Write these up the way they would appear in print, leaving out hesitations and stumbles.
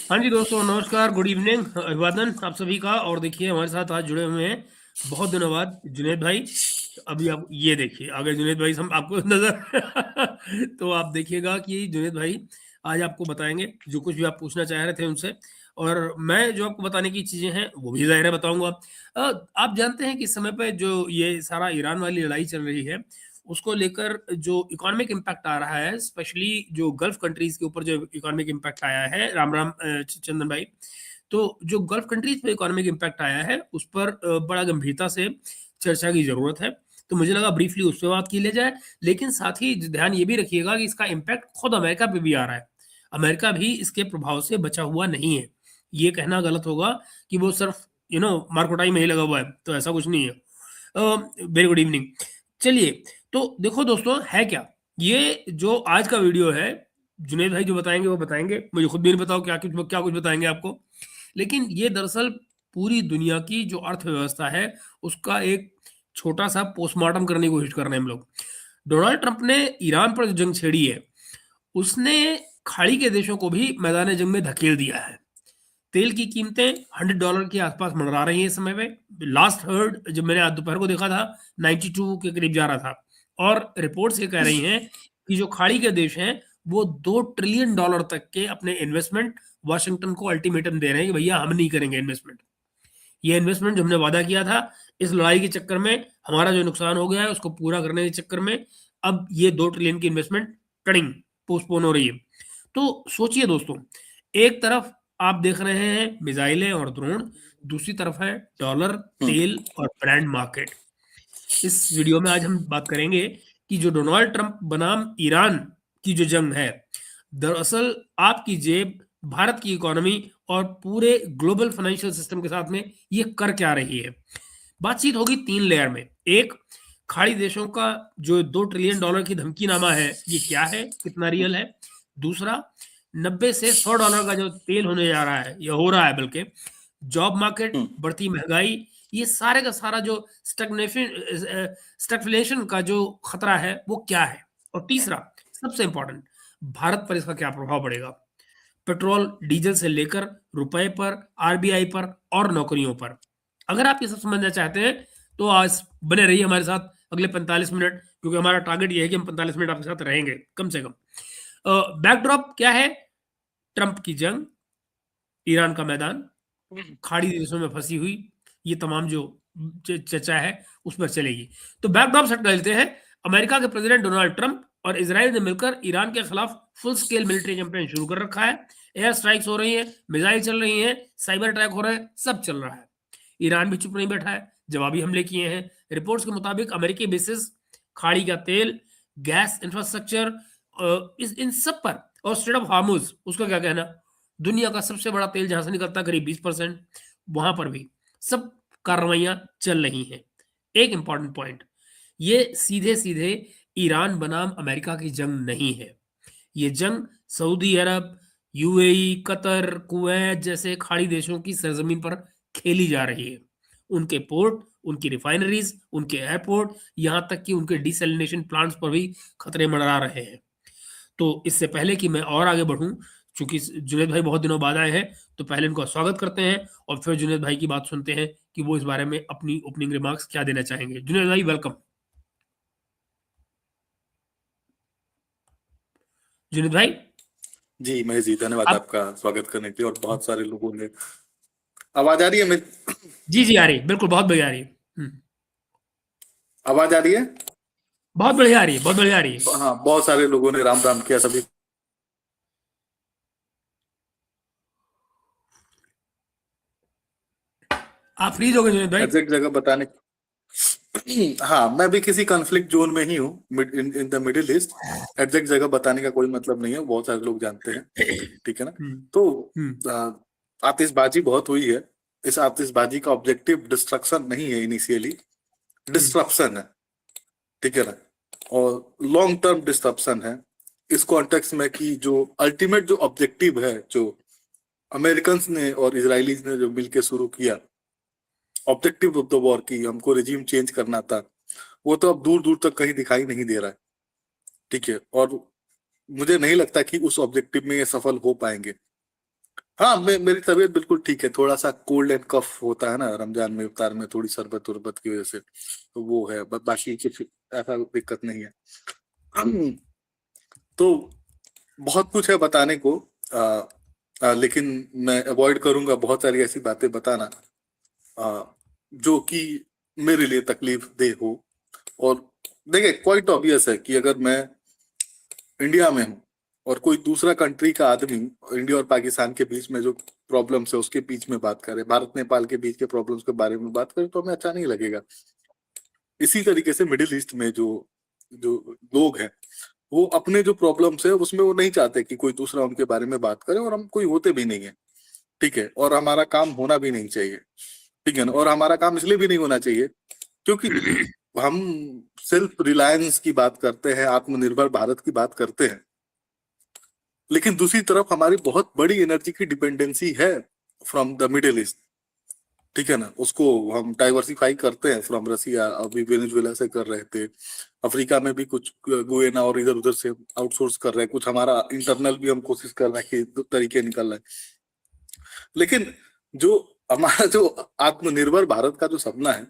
हाँ जी दोस्तों, नमस्कार, गुड इवनिंग, अभिवादन आप सभी का। और देखिए हमारे साथ आज जुड़े हुए हैं बहुत दिनों बाद जुनेद भाई। अभी आप ये देखिए, अगर जुनेद भाई हम आपको नजर तो आप देखिएगा कि जुनेद भाई आज आपको बताएंगे जो कुछ भी आप पूछना चाह रहे थे उनसे। और मैं जो आपको बताने की चीजें हैं वो भी जाहिर है बताऊंगा। आप जानते हैं कि इस समय पे जो ये सारा ईरान वाली लड़ाई चल रही है उसको लेकर जो इकोनॉमिक इम्पैक्ट आ रहा है, स्पेशली जो गल्फ कंट्रीज के ऊपर जो इकोनॉमिक इम्पैक्ट आया है, राम राम चंदन भाई। तो जो गल्फ कंट्रीज पे इकोनॉमिक इम्पैक्ट आया है उस पर बड़ा गंभीरता से चर्चा की जरूरत है। तो मुझे लगा ब्रीफली उस पर बात की ले जाए, लेकिन साथ ही ध्यान ये भी रखिएगा कि इसका इम्पैक्ट खुद अमेरिका पे भी आ रहा है। अमेरिका भी इसके प्रभाव से बचा हुआ नहीं है। ये कहना गलत होगा कि वो सिर्फ मार्कोटाई में ही लगा हुआ है, तो ऐसा कुछ नहीं है। Very good evening. चलिए, तो देखो दोस्तों, है क्या ये जो आज का वीडियो है, जुनेद भाई जो बताएंगे वो बताएंगे, मुझे खुद भी नहीं बताओ क्या कुछ बताएंगे आपको। लेकिन ये दरअसल पूरी दुनिया की जो अर्थव्यवस्था है उसका एक छोटा सा पोस्टमार्टम करने की कोशिश कर रहे हैं हम लोग। डोनाल्ड ट्रंप ने ईरान पर जो जंग छेड़ी है उसने खाड़ी के देशों को भी मैदान जंग में धकेल दिया है। तेल की कीमतें $100 के आसपास मंडरा रही हैं इस समय पे। लास्ट हर्ड जब मैंने आज दोपहर को देखा था 92 के करीब जा रहा था। और रिपोर्ट्स ये कह रही हैं कि जो खाड़ी के देश हैं वो $2 ट्रिलियन तक के अपने इन्वेस्टमेंट वाशिंगटन को अल्टीमेटम दे रहे हैं कि भैया हम नहीं करेंगे इन्वेस्टमेंट। ये इन्वेस्टमेंट जो हमने वादा किया था इस लड़ाई के चक्कर में, हमारा जो नुकसान हो गया है उसको पूरा करने के चक्कर में अब ये 2 ट्रिलियन की इन्वेस्टमेंट कटिंग पोस्टपोन हो रही है। तो सोचिए दोस्तों, एक तरफ आप देख रहे हैं मिसाइलें और ड्रोन, दूसरी तरफ है डॉलर, तेल और ब्रांड मार्केट। इस वीडियो में आज हम बात करेंगे कि जो डोनाल्ड ट्रंप बनाम ईरान की जो जंग है, दरअसल आपकी जेब, भारत की इकोनॉमी और पूरे ग्लोबल फाइनेंशियल सिस्टम के साथ में ये कर क्या रही है। बातचीत होगी 3 लेयर में। एक, खाड़ी देशों का जो $2 ट्रिलियन की धमकीनामा है ये क्या है, कितना रियल है। दूसरा, 90 से 100 डॉलर का जो तेल होने जा रहा है, या हो रहा है बल्कि, जॉब मार्केट, हम्म, बढ़ती महंगाई, ये सारे का सारा जो स्टैग्फ्लेशन का जो खतरा है वो क्या है। और तीसरा, सबसे इंपॉर्टेंट, भारत पर इसका क्या प्रभाव पड़ेगा, पेट्रोल डीजल से लेकर रुपए पर, आरबीआई पर और नौकरियों पर। अगर आप ये सब समझना चाहते हैं तो आज बने रहिए हमारे साथ अगले 45 मिनट, क्योंकि हमारा टारगेट ये है कि हम 45 मिनट आपके साथ रहेंगे कम से कम। बैकड्रॉप क्या है, ट्रंप की जंग, ईरान का मैदान, खाड़ी देशों में फंसी हुई, ये तमाम जो चर्चा है उस पर चलेगी। तो बैकड्रॉप सेट कर लेते हैं। अमेरिका के प्रेसिडेंट डोनाल्ड ट्रंप और इसराइल ने मिलकर ईरान के खिलाफ फुल स्केल मिलिट्री कैंपेन शुरू कर रखा है। एयर स्ट्राइक्स हो रही हैं, मिसाइल चल रही हैं, साइबर अटैक हो रहे हैं, सब चल रहा है। ईरान भी चुप नहीं बैठा है, जवाबी हमले किए हैं। रिपोर्ट्स के मुताबिक अमेरिकी बेसिस, खाड़ी का तेल, गैस इंफ्रास्ट्रक्चर, इस इन सब पर, और स्ट्रेट ऑफ हार्मुज उसका क्या कहना, दुनिया का सबसे बड़ा तेल जहां से निकलता है करीब 20%, वहां पर भी सब कार्रवाइयां चल रही हैं। एक इंपॉर्टेंट पॉइंट, ये सीधे सीधे ईरान बनाम अमेरिका की जंग नहीं है। ये जंग सऊदी अरब, यूएई, कतर, कुवैत जैसे खाड़ी देशों की सरजमीन पर खेली जा रही है। उनके पोर्ट, उनकी रिफाइनरीज, उनके एयरपोर्ट, यहां तक कि उनके डिसैलिनेशन प्लांट्स पर भी खतरे मंडरा रहे हैं। तो इससे पहले कि मैं और आगे बढ़ूं, चूंकि जुनेद भाई बहुत दिनों बाद आए हैं, तो पहले इनका स्वागत करते हैं और फिर जुनेद भाई की बात सुनते हैं कि वो इस बारे में अपनी ओपनिंग रिमार्क्स क्या देना चाहेंगे। जुनेद भाई, वेलकम। जुनेद भाई, जी महेश जी, धन्यवाद आप। आपका स्वागत करने के लिए। और बहुत सारे लोगों ने आवाज आ रही है मेरी? जी जी, आ रही है, बिल्कुल बहुत बढ़िया आ रही है। आवाज आ रही है? बहुत बढ़िया आ रही है, बहुत बढ़िया आ रही है। हाँ, बहुत सारे लोगों ने राम राम किया सभी। आप फ्रीज हो गए जुनेद भाई? एग्जैक्ट जगह बताने। हाँ, मैं भी किसी कॉन्फ्लिक्ट जोन में ही हूँ, in in the middle east. Exact जगह बताने का कोई मतलब नहीं है, बहुत सारे लोग जानते हैं। ठीक है ना? हम्म। तो हम्म। आ, आतिशबाजी बहुत हुई है। इस आतिशबाजी का ऑब्जेक्टिव डिस्ट्रक्शन नहीं है, इनिशियली हम्म। डिस्ट्रप्शन है। ठीक है ना? और लॉन्ग टर्म डिस्ट्रप्शन है। इस कॉन्टेक्स्ट में कि जो अल्टीमेट जो ऑब्जेक्टिव है, जो अमेरिकन ने और इसराइलीज ने जो मिलकर शुरू किया, ऑब्जेक्टिव ऑफ द वॉर की हमको रिजीम चेंज करना था, वो तो अब दूर दूर तक कहीं दिखाई नहीं दे रहा है। ठीक है? और मुझे नहीं लगता कि उस ऑब्जेक्टिव में ये सफल हो पाएंगे। हाँ, मेरी तबीयत बिल्कुल ठीक है। थोड़ा सा कोल्ड एंड कफ होता है ना रमजान में, इफ्तार में थोड़ी शरबत उरबत की वजह से, तो वो है। बाकी कुछ ऐसा दिक्कत नहीं है। तो बहुत कुछ है बताने को, लेकिन मैं अवॉइड करूंगा बहुत सारी ऐसी बातें बताना आ, जो कि मेरे लिए तकलीफ दे हो। और देखिए, क्वाइट ऑब्वियस है कि अगर मैं इंडिया में हूँ और कोई दूसरा कंट्री का आदमी इंडिया और पाकिस्तान के बीच में जो प्रॉब्लम्स है उसके बीच में बात करे, भारत नेपाल के बीच के प्रॉब्लम्स के बारे में बात करे, तो हमें अच्छा नहीं लगेगा। इसी तरीके से मिडिल ईस्ट में जो जो लोग हैं, वो अपने जो प्रॉब्लम्स है उसमें वो नहीं चाहते कि कोई दूसरा उनके बारे में बात करे, और हम कोई होते भी नहीं है। ठीक है, और हमारा काम होना भी नहीं चाहिए। ठीक है ना, और हमारा काम इसलिए भी नहीं होना चाहिए क्योंकि हम सेल्फ रिलायंस की बात करते हैं, आत्मनिर्भर भारत की बात करते हैं, लेकिन दूसरी तरफ हमारी बहुत बड़ी एनर्जी की डिपेंडेंसी है फ्रॉम द मिडिल ईस्ट। ठीक है ना, उसको हम डाइवर्सिफाई करते हैं फ्रॉम रसिया, अभी वेनेजुएला से कर रहे थे, अफ्रीका में भी कुछ गुएना और इधर उधर से आउटसोर्स कर रहे हैं, कुछ हमारा इंटरनल भी हम कोशिश कर रहे हैं कि दो तरीके निकल रहे हैं। लेकिन जो हमारा जो आत्मनिर्भर भारत का जो सपना है,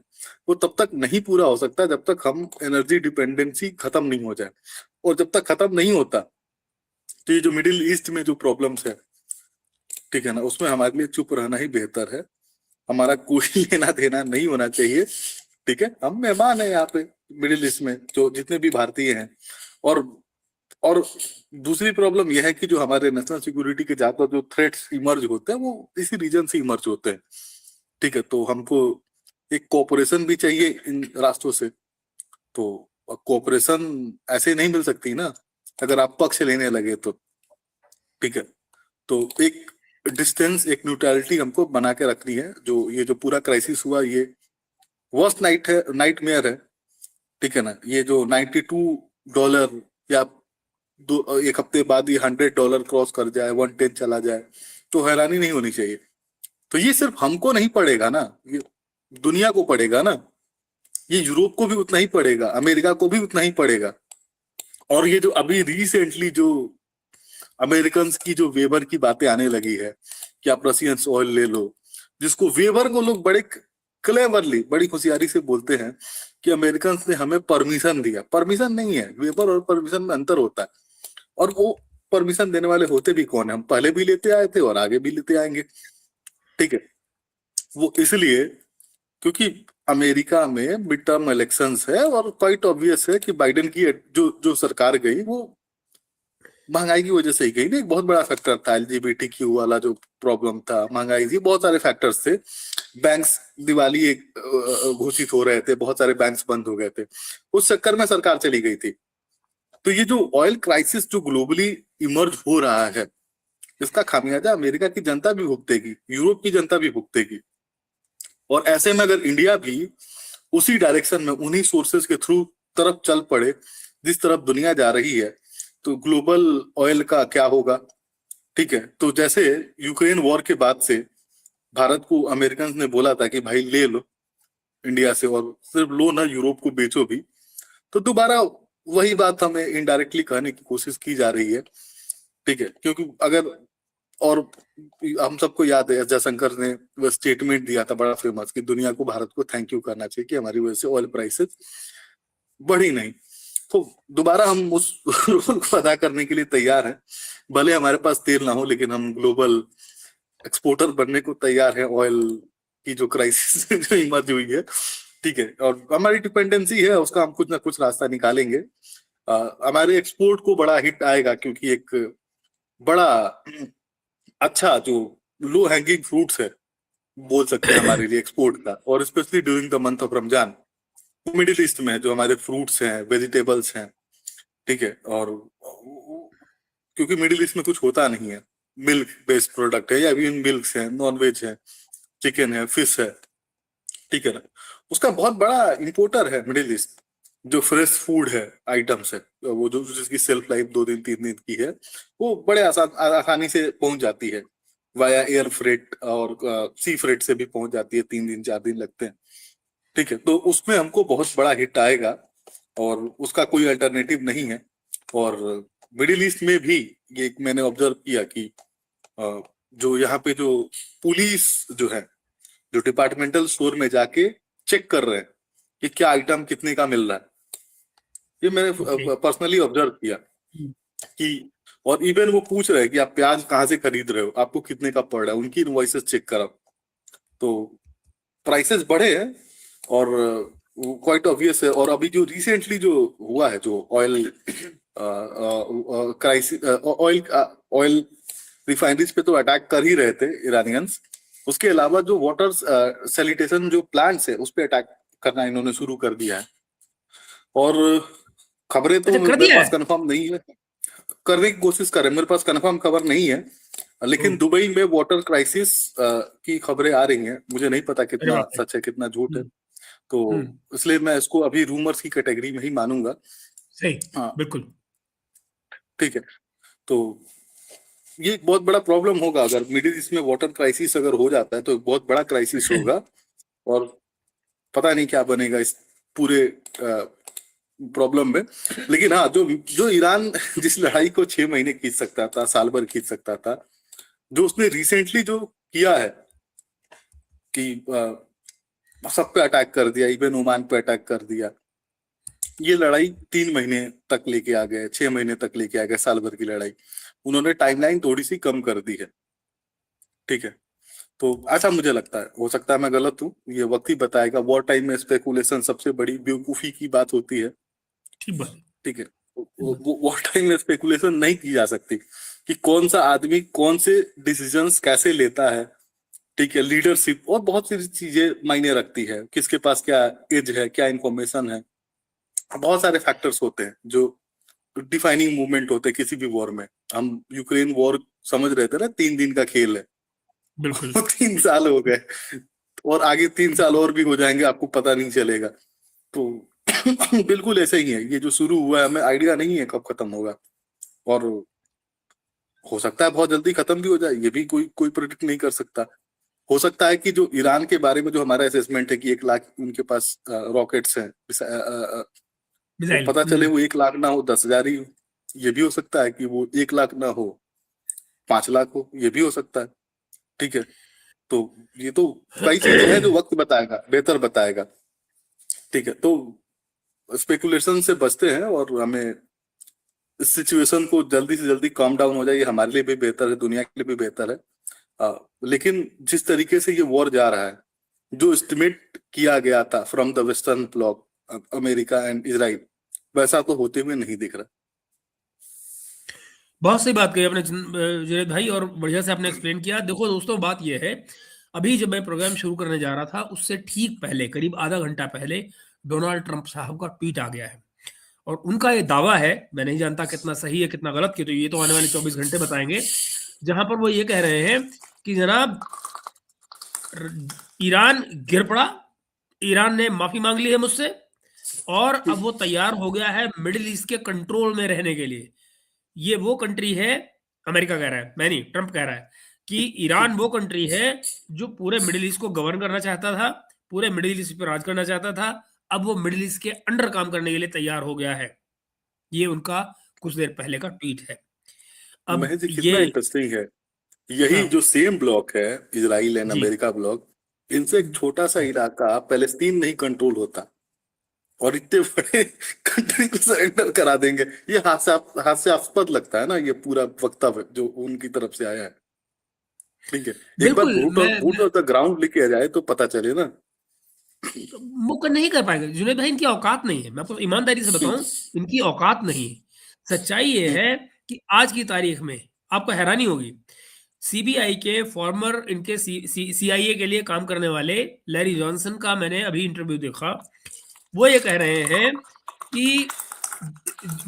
वो तब तक नहीं पूरा हो सकता जब तक हम एनर्जी डिपेंडेंसी खत्म नहीं हो जाए। और जब तक खत्म नहीं होता, तो ये जो मिडिल ईस्ट में जो प्रॉब्लम्स है, ठीक है ना, उसमें हमारे लिए चुप रहना ही बेहतर है। हमारा कोई लेना देना नहीं होना चाहिए। ठीक है, हम मेहमान है यहाँ पे मिडिल ईस्ट में, जो जितने भी भारतीय हैं। और और दूसरी प्रॉब्लम यह है कि जो हमारे नेशनल सिक्योरिटी के ज्यादातर जो थ्रेट्स इमर्ज होते हैं, वो इसी रीजन से इमर्ज होते हैं। ठीक है, तो हमको एक कोऑपरेशन भी चाहिए इन राष्ट्रों से। तो कोऑपरेशन ऐसे नहीं मिल सकती ना, अगर आप पक्ष लेने लगे तो। ठीक है, तो एक डिस्टेंस, एक न्यूट्रलिटी हमको बना के रखनी है। जो ये जो पूरा क्राइसिस हुआ, ये वर्स्ट नाइट मेयर है। ठीक है ना, ये जो $92 या एक हफ्ते बाद ये $100 क्रॉस कर जाए, 110 चला जाए, तो हैरानी नहीं होनी चाहिए। तो ये सिर्फ हमको नहीं पड़ेगा ना, ये दुनिया को पड़ेगा ना। ये यूरोप को भी उतना ही पड़ेगा, अमेरिका को भी उतना ही पड़ेगा। और ये जो अभी रिसेंटली जो अमेरिकन की जो वेबर की बातें आने लगी है कि आप रशियन ऑयल ले लो, जिसको वेबर को लोग बड़े क्लेवरली, बड़ी होशियारी से बोलते हैं कि अमेरिकन ने हमें परमिशन दिया। परमिशन नहीं है, वेबर और परमिशन में अंतर होता है। और वो परमिशन देने वाले होते भी कौन है? हम पहले भी लेते आए थे और आगे भी लेते आएंगे। ठीक है, वो इसलिए क्योंकि अमेरिका में मिड टर्म इलेक्शंस है, और क्वाइट ऑब्वियस है कि बाइडेन की जो जो सरकार गई, वो महंगाई की वजह से ही गई ना। एक बहुत बड़ा फैक्टर था LGBTQ वाला जो प्रॉब्लम था, महंगाई थी, बहुत सारे फैक्टर्स थे। बैंक्स दिवाली घोषित हो रहे थे, बहुत सारे बैंक्स बंद हो गए थे, उस चक्कर में सरकार चली गई थी। तो ये जो ऑयल क्राइसिस जो ग्लोबली इमर्ज हो रहा है, इसका खामियाजा अमेरिका की जनता भी भुगतेगी, यूरोप की जनता भी भुगतेगी। और ऐसे में अगर इंडिया भी उसी डायरेक्शन में, उन्हीं सोर्सेज के थ्रू तरफ चल पड़े जिस तरफ दुनिया जा रही है, तो ग्लोबल ऑयल का क्या होगा? ठीक है, तो जैसे यूक्रेन वॉर के बाद से भारत को अमेरिकन ने बोला था कि भाई ले लो इंडिया से, और सिर्फ लो ना, यूरोप को बेचो भी। तो दोबारा वही बात हमें इनडायरेक्टली कहने की कोशिश की जा रही है। ठीक है, क्योंकि अगर, और हम सबको याद है एस जयशंकर ने वो स्टेटमेंट दिया था बड़ा फेमस कि दुनिया को भारत को थैंक यू करना चाहिए कि हमारी वजह से ऑयल प्राइसेस बढ़ी नहीं। तो दोबारा हम उस रोल को अदा करने के लिए तैयार हैं। भले हमारे पास तेल ना हो, लेकिन हम ग्लोबल एक्सपोर्टर बनने को तैयार है ऑयल की जो क्राइसिस जो इमर्ज हुई है। ठीक है, और हमारी डिपेंडेंसी है, उसका हम कुछ ना कुछ रास्ता निकालेंगे। हमारे एक्सपोर्ट को बड़ा हिट आएगा, क्योंकि एक बड़ा अच्छा जो लो हैंगिंग फ्रूट्स है बोल सकते हैं हमारे लिए एक्सपोर्ट का, और specially during the month of Ramzan, middle east में जो हमारे फ्रूट्स हैं, वेजिटेबल्स हैं। ठीक है, और क्योंकि मिडिल ईस्ट में कुछ होता नहीं है, मिल्क बेस्ड प्रोडक्ट है, या इवन मिल्क है, नॉन वेज है, चिकन है, फिश है। ठीक है ना, उसका बहुत बड़ा इंपोर्टर है मिडिल ईस्ट। जो फ्रेश फूड है, आइटम्स है, वो जो जिसकी सेल्फ लाइफ 2 दिन 3 दिन की है, वो बड़े आसानी से पहुंच जाती है वाया एयर फ्रेट, और सी फ्रेट से भी पहुंच जाती है, 3 दिन 4 दिन लगते हैं। ठीक है, तो उसमें हमको बहुत बड़ा हिट आएगा, और उसका कोई अल्टरनेटिव नहीं है। और मिडिल ईस्ट में भी ये मैंने ऑब्जर्व किया कि जो यहाँ पे जो पुलिस जो है, जो डिपार्टमेंटल स्टोर में जाके चेक कर रहे हैं कि क्या आइटम कितने का मिल रहा है। ये मैंने ओके। पर्सनली ऑब्जर्व किया कि, और इवन वो पूछ रहे हैं कि आप प्याज कहाँ से खरीद रहे हो, आपको कितने का पड़ रहा है, उनकी इनवॉइसेस चेक करा तो प्राइसेस बढ़े हैं। और क्वाइट ऑब्वियस है। और अभी जो रिसेंटली जो हुआ है, जो oil crisis, oil oil refineries पे तो अटैक कर ही रहे थे ईरानियंस, उसके अलावा जो वाटर सैनिटेशन जो प्लांट्स है उस पे अटैक करना इन्होंने शुरू कर दिया है। और खबरें तो अच्छा, कर मेरे दिया पास है? कंफर्म नहीं है, करने की कोशिश कर रहे हैं, मेरे पास कंफर्म खबर नहीं है। ओ, लेकिन दुबई में वाटर क्राइसिस की खबरें आ रही हैं, मुझे नहीं पता अरे कितना बाप रे। सच है कितना झूठ है। हम्म। तो हम्म। इसलिए मैं इसको अभी रूमर्स की कैटेगरी में ही मानूंगा। सही। हाँ, बिल्कुल। ठीक है। तो ये एक बहुत बड़ा प्रॉब्लम होगा, अगर मिडिल ईस्ट में वाटर क्राइसिस अगर हो जाता है तो एक बहुत बड़ा क्राइसिस होगा। और पता नहीं क्या बनेगा इस पूरे प्रॉब्लम में। लेकिन हाँ, जो जो ईरान जिस लड़ाई को 6 महीने खींच सकता था, साल भर खींच सकता था, जो उसने रिसेंटली जो किया है कि सब पे अटैक कर दिया, इवन ओमान पे अटैक कर दिया, ये लड़ाई 3 महीने तक लेके आ गए, 6 महीने तक लेके आ गए, साल भर की लड़ाई उन्होंने टाइमलाइन थोड़ी सी कम कर दी है। ठीक है। तो ऐसा मुझे लगता है, हो सकता है मैं गलत हूँ, ये वक्त ही बताएगा। वॉर टाइम में स्पेकुलेशन सबसे बड़ी बेवकूफी की बात होती है। ठीक बात है। ठीक है। ठीक बात वॉर टाइम में स्पेकुलेशन नहीं की जा सकती कि कौन सा आदमी कौन से डिसीजंस कैसे लेता है। ठीक है, लीडरशिप और बहुत सी चीजें मायने रखती है, किसके पास क्या एज है, क्या इंफॉर्मेशन है, बहुत सारे फैक्टर्स होते हैं जो डिफाइनिंग मूवमेंट होते हैं किसी भी वॉर में। हम यूक्रेन वॉर समझ रहे थे ना, 3 दिन का खेल है। है। बिल्कुल। वो 3 साल हो गए, और आगे 3 साल और भी हो जाएंगे, आपको पता नहीं चलेगा। तो बिल्कुल ऐसे ही है, ये जो शुरू हुआ है हमें आइडिया नहीं है कब खत्म होगा। और हो सकता है बहुत जल्दी खत्म भी हो जाए, ये भी कोई कोई प्रिडिक्ट नहीं कर सकता। हो सकता है कि जो ईरान के बारे में जो हमारा असेसमेंट है कि 1 लाख उनके पास रॉकेट्स हैं, वो मिसाइल। पता चले वो 1 लाख ना हो, 10,000 ही हो। ये भी हो सकता है कि वो 1 लाख ना हो, 5 लाख हो, ये भी हो सकता है। ठीक है। तो ये तो कई चीजें हैं जो वक्त बताएगा, बेहतर बताएगा। ठीक है। तो स्पेकुलेशन से बचते हैं, और हमें इस सिचुएशन को जल्दी से जल्दी काम डाउन हो जाए, ये हमारे लिए भी बेहतर है, दुनिया के लिए भी बेहतर है। लेकिन जिस तरीके से ये वॉर जा रहा है, जो एस्टिमेट किया गया था from the western block, America and Israel, वैसा तो होते हुए नहीं दिख रहा। बहुत सही बात कही आपने जुनैद भाई, और बढ़िया से आपने एक्सप्लेन किया। देखो दोस्तों, बात यह है, अभी जब मैं प्रोग्राम शुरू करने जा रहा था उससे ठीक पहले, करीब आधा घंटा पहले, डोनाल्ड ट्रंप साहब का ट्वीट आ गया है। और उनका ये दावा है, मैं नहीं जानता कितना सही है कितना गलत, कि तो ये तो आने वाले 24 घंटे बताएंगे, जहां पर वो ये कह रहे हैं कि जनाब, ईरान गिर पड़ा, ईरान ने माफी मांग ली है मुझसे, और अब वो तैयार हो गया है मिडिल ईस्ट के कंट्रोल में रहने के लिए। ये वो कंट्री है, अमेरिका कह रहा है, मैं नहीं, ट्रंप कह रहा है कि ईरान वो कंट्री है जो पूरे मिडिल ईस्ट को गवर्न करना चाहता था, पूरे मिडिल ईस्ट पर राज करना चाहता था। अब वो मिडिल ईस्ट के अंडर काम करने के लिए तैयार हो गया है। ये उनका कुछ देर पहले का ट्वीट है। अब महज जी, ये, कितना इंटरेस्टिंग है, यही हाँ जो सेम ब्लॉक है, इजराइल एंड जी, अमेरिका ब्लॉक, इनसे एक छोटा सा इलाका पैलेस्तीन नहीं कंट्रोल होता, और इतने बड़े कंट्री को सरेंडर करा देंगे। ये हास्यास्पद लगता है ना, ये पूरा वक्तव्य जो उनकी तरफ से आया है। ठीक है। एक बार बिल्कुल। बूट ऑफ द ग्राउंड लिखे जाए तो पता चले ना। मुकर नहीं कर पाएगा जुनैद भाई, इनकी औकात नहीं है, मैं आपको ईमानदारी से बताऊं, इनकी औकात नहीं है। सच्चाई ये है कि आज की तारीख में आपको हैरानी होगी, सीबीआई के फॉर्मर, इनके सीआईए के लिए काम करने वाले लैरी जॉनसन का मैंने अभी इंटरव्यू देखा। वो ये कह रहे हैं कि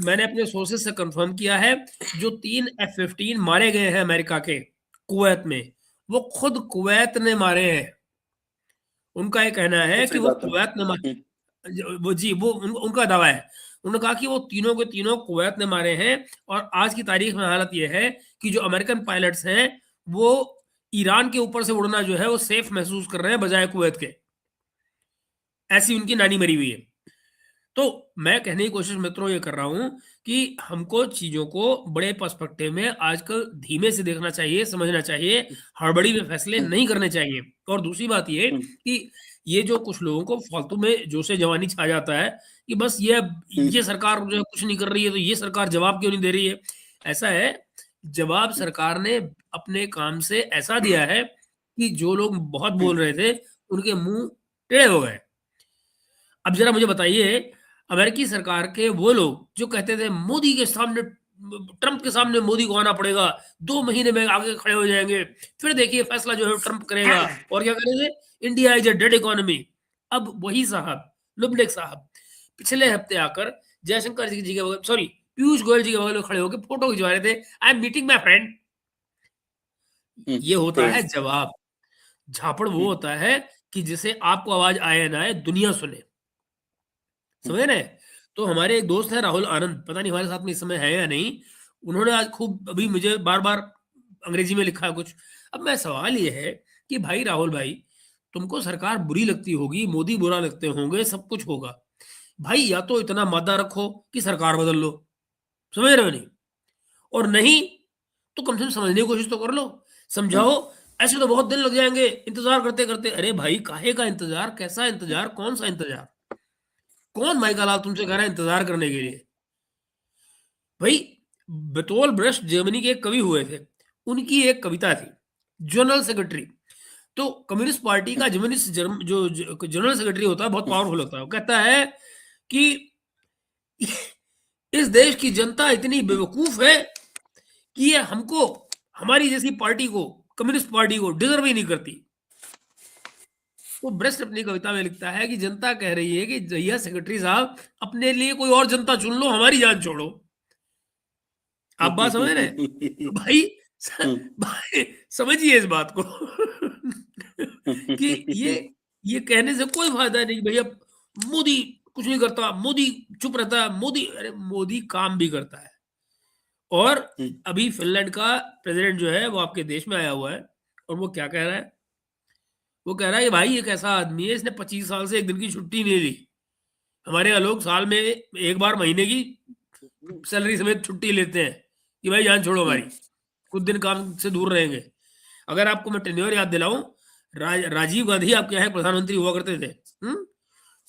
मैंने अपने सोर्सेज से कंफर्म किया है, जो 3 F-15 मारे गए हैं अमेरिका के कुवैत में, वो खुद कुवैत ने मारे हैं। उनका ये कहना है कि सही वो बात है। कुवैत ने वो जी, वो उनका दावा है। उन्होंने कहा कि वो तीनों के तीनों कुवैत ने मारे हैं। और आज की तारीख में हालत ये है कि जो अमेरिकन पायलट्स हैं, वो ईरान के ऊपर से उड़ना जो है वो सेफ महसूस कर रहे हैं बजाय कुवैत के। ऐसी उनकी नानी मरी हुई है। तो मैं कहने की कोशिश मित्रों ये कर रहा हूं कि हमको चीजों को बड़े पर्सपेक्टिव में आजकल धीमे से देखना चाहिए, समझना चाहिए, हड़बड़ी में फैसले नहीं करने चाहिए। और दूसरी बात ये कि ये जो कुछ लोगों को फालतू में जोशे जवानी छा जाता है कि बस ये सरकार जो है कुछ नहीं कर रही है, तो ये सरकार जवाब क्यों नहीं दे रही है। ऐसा है, जवाब सरकार ने अपने काम से ऐसा दिया है कि जो लोग बहुत बोल रहे थे उनके मुंह टेढ़े हो गए। अब जरा मुझे बताइए, अमेरिकी सरकार के वो लोग जो कहते थे मोदी के सामने, ट्रंप के सामने मोदी को आना पड़ेगा, 2 महीने में आगे खड़े हो जाएंगे, फिर देखिए फैसला जो है ट्रंप करेगा, और क्या करेंगे, India is a dead economy. अब वही साहब, लुबनेक साहब, पिछले हफ्ते आकर जयशंकर जी के बगल, सॉरी, पीयूष गोयल जी के बगल में खड़े होकर फोटो खिंचवा रहे थे, I am meeting my friend. ये होता है जवाब। झापड़ वो होता है कि जिसे आपको आवाज आए ना आए, दुनिया सुने। समझे ना। तो हमारे एक दोस्त है राहुल आनंद, पता नहीं हमारे साथ में इस समय है या नहीं, उन्होंने आज खूब अभी मुझे बार बार अंग्रेजी में लिखा है कुछ। अब मैं सवाल ये है कि भाई राहुल भाई, तुमको सरकार बुरी लगती होगी, मोदी बुरा लगते होंगे, सब कुछ होगा भाई, या तो इतना मादा रखो कि सरकार बदल लो, समझ रहे हो नहीं, और नहीं तो कम से कम समझने की कोशिश तो कर लो, समझाओ। ऐसे तो बहुत दिन लग जाएंगे इंतजार करते करते। अरे भाई काहे का इंतजार, कैसा इंतजार, कौन सा इंतजार, कौन माइका लाल तुमसे कह रहा है इंतजार करने के लिए। भाई बतौल ब्रस्ट जर्मनी के एक कवि हुए थे, उनकी एक कविता थी, जनरल सेक्रेटरी। तो कम्युनिस्ट पार्टी का जो जनरल सेक्रेटरी होता है बहुत पावरफुल होता है। वो कहता है कि इस देश की जनता इतनी बेवकूफ है कि ये हमको, हमारी जैसी पार्टी को, कम्युनिस्ट पार्टी को डिजर्व ही नहीं करती। तो ब्रेस्ट अपनी कविता में लिखता है कि जनता कह रही है कि भैया सेक्रेटरी साहब, अपने लिए कोई और जनता चुन लो, हमारी जान छोड़ो। आप बात समझ रहे हैं तो भाई, भाई समझिए इस बात को कि ये कहने से कोई फायदा नहीं कि भैया मोदी कुछ नहीं करता, मोदी चुप रहता है, मोदी, अरे मोदी काम भी करता है। और अभी फिनलैंड का प्रेसिडेंट जो है वो आपके देश में आया हुआ है, और वो क्या कह रहा है, वो कह रहा है कि भाई एक ऐसा आदमी है, इसने 25 साल से एक दिन की छुट्टी नहीं ली। हमारे यहाँ लोग साल में एक बार महीने की सैलरी समेत छुट्टी लेते हैं कि भाई जान छोड़ो हमारी, कुछ दिन काम से दूर रहेंगे। अगर आपको मैं टेन्योर याद दिलाऊं, राजीव गांधी आपके यहाँ प्रधानमंत्री हुआ करते थे,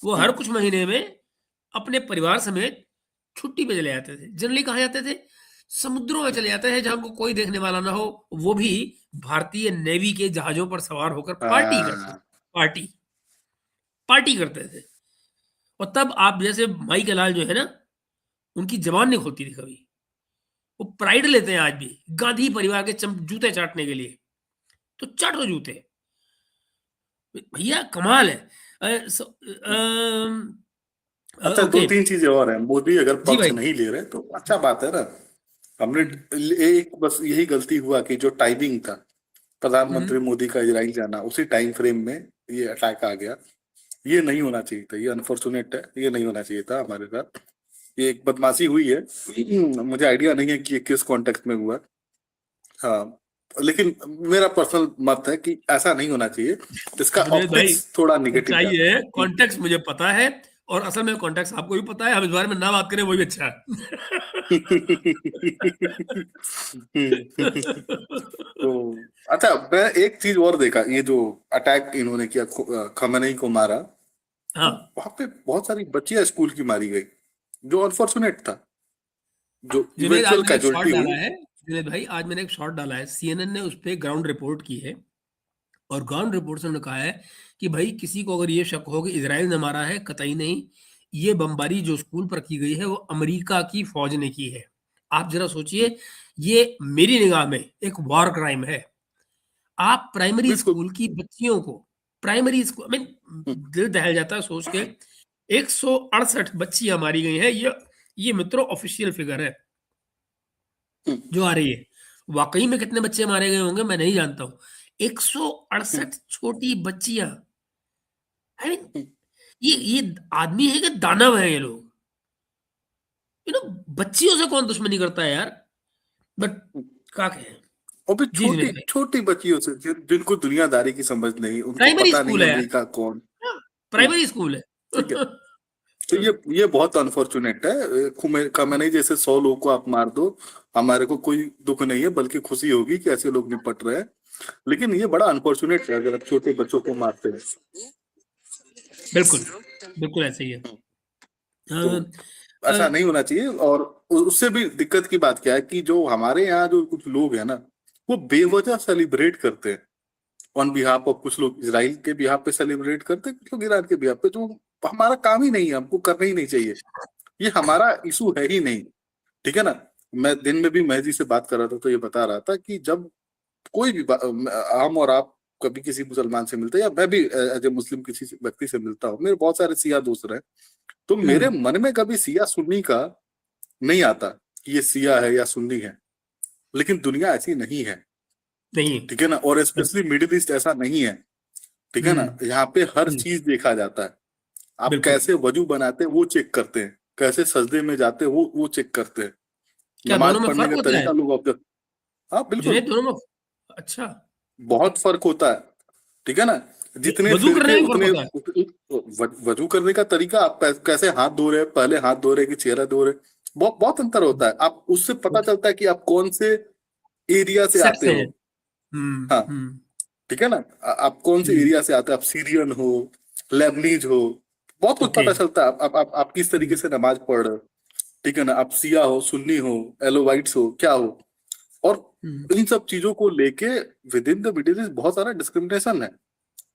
वो हर कुछ महीने में अपने परिवार समेत छुट्टी पे चले जाते थे। जनरली कहाँ जाते थे, समुद्रों में चले जाते हैं जहां को कोई देखने वाला ना हो, वो भी भारतीय नेवी के जहाजों पर सवार होकर पार्टी करते, पार्टी पार्टी करते थे। और तब आप जैसे माई के लाल जो है ना, उनकी जबान नहीं खोलती थी कभी, वो प्राइड लेते हैं आज भी गांधी परिवार के जूते चाटने के लिए। तो चाटो जूते भैया, कमाल है। अच्छा, ओके 2-3 चीजें और हैं। मोदी अगर जी पक्ष भाई। नहीं ले रहे तो अच्छा बात है ना। हमने एक बस यही गलती हुआ कि जो टाइमिंग था प्रधानमंत्री मोदी का इजराइल जाना, उसी टाइम फ्रेम में ये अटैक आ गया। ये नहीं होना चाहिए था, ये अनफॉर्चुनेट है, ये नहीं होना चाहिए था हमारे साथ। ये एक बदमाशी हुई है। मुझे आइडिया नहीं है कि ये किस कॉन्टेक्स्ट में हुआ। हाँ, लेकिन मेरा पर्सनल मत है कि ऐसा नहीं होना चाहिए। इसका जुनेद भाई, ऑप्टिक्स थोड़ा निगेटिव सच्चाई जाता है, कॉन्टेक्स्ट मुझे पता है, और असल में कॉन्टेक्स्ट आपको भी पता है। हम इस बारे में ना बात करें वही अच्छा है। तो अच्छा, मैं एक चीज और देखा, ये जो अटैक इन्होंने किया, खमेनी को मारा, हाँ वहां पे बहुत सारी बच्चियां स्कूल की मारी गई, जो अनफॉर्चुनेट था, जो जुनेद, आज इवेंचुअल मैंने एक शॉट कैजुअलिटी डाला हुई। है, जुनेद भाई आज मैंने एक शॉट डाला है, सीएनएन ने उस पर ग्राउंड रिपोर्ट की है, और ग्राउंड रिपोर्ट से उन्होंने कहा है कि भाई किसी को अगर ये शक हो कि इसराइल ने मारा है, कतई नहीं। ये बमबारी जो स्कूल पर की गई है वो अमेरिका की फौज ने की है। आप जरा सोचिए, ये मेरी निगाह में एक वॉर क्राइम है। आप प्राइमरी बिल्कुल। स्कूल की बच्चियों को, प्राइमरी स्कूल में, दिल दहल जाता है सोच के, 168 बच्चियां मारी गई हैं। ये मित्रों ऑफिशियल फिगर है जो आ रही है। वाकई में कितने बच्चे मारे गए होंगे मैं नहीं जानता हूं। 168 छोटी बच्चियां, आई मीन, ये आदमी है कि दानव है ये लोग। बच्चियों से कौन दुश्मनी करता है यार। बट क्या कहें। और भी जी छोटी जुनेद भाई, छोटी बच्चियों से जिनको दुनियादारी की समझ नहीं, उनको प्राइमरी पता नहीं स्कूल है यार, अमेरिका कौन। हम्म, प्राइमरी स्कूल है ठीक है। तो ये बहुत अनफॉर्चुनेट है। खमेनी जैसे 100 लोगों को आप मार दो, हमारे को कोई दुख नहीं है, बल्कि खुशी होगी कि ऐसे लोग निपट रहे हैं। लेकिन ये बड़ा अनफॉर्चुनेट है अगर आप छोटे बच्चों को मारते हैं। बिल्कुल बिल्कुल ऐसे ही है। तो अ, ऐसा नहीं होना चाहिए। और उससे भी दिक्कत की बात क्या है कि जो हमारे यहाँ जो कुछ लोग हैं ना, वो बेवजह सेलिब्रेट करते हैं ऑन बिहाफ ऑफ। कुछ लोग इसराइल के बिहाफ पे सेलिब्रेट करते हैं, कुछ लोग ईरान के बिहाफ पे, जो हमारा काम ही नहीं है, हमको करना ही नहीं चाहिए। ये हमारा इशू है ही नहीं, ठीक है ना। मैं दिन में भी महजी से बात कर रहा था तो ये बता रहा था कि जब कोई भी हम और आप कभी किसी मुसलमान से मिलते हैं, या मैं भी एज ए मुस्लिम किसी व्यक्ति से मिलता हूँ, मेरे बहुत सारे सिया दोस्त रहे, तो मेरे मन में कभी सिया सुन्नी का नहीं आता कि ये सिया है या सुन्नी है। लेकिन दुनिया ऐसी नहीं है, नहीं। ठीक है ना। और स्पेशली मिडिल ईस्ट ऐसा नहीं है, ठीक है ना। हम्म यहाँ पे हर हम्म, चीज देखा जाता है। आप बिल्कुल। कैसे वजू बनाते हैं वो चेक करते हैं, कैसे सजदे में जाते हैं वो चेक करते हैं, क्या नमाज दोनों में पढ़ने फर्क का होता है तरीका लोग ऑब्जर्व। हाँ बिल्कुल, जुनैद, दोनों में? अच्छा। बहुत फर्क होता है, ठीक है ना। जितने वजू करने फिरके में भी फर्क उतने होता है? वजू करने का तरीका, आप कैसे हाथ धो रहे हैं, पहले हाथ धो रहे हैं कि चेहरा धो रहे हैं, बहुत बहुत अंतर होता है। आप उससे पता चलता है कि आप कौन से एरिया से सेक्स आते है। हो। हाँ, ठीक है ना। आप कौन से हम्म, एरिया से आते हैं, आप सीरियन हो, लेबनीज हो, बहुत कुछ ओके। पता चलता है। आप किस तरीके से नमाज पढ़ रहे हो, ठीक है ना। आप सिया हो, सुन्नी हो, एलोवाइट्स हो, क्या हो। और हम्म, इन सब चीजों को लेके with in the middle east बहुत सारा डिस्क्रिमिनेशन है।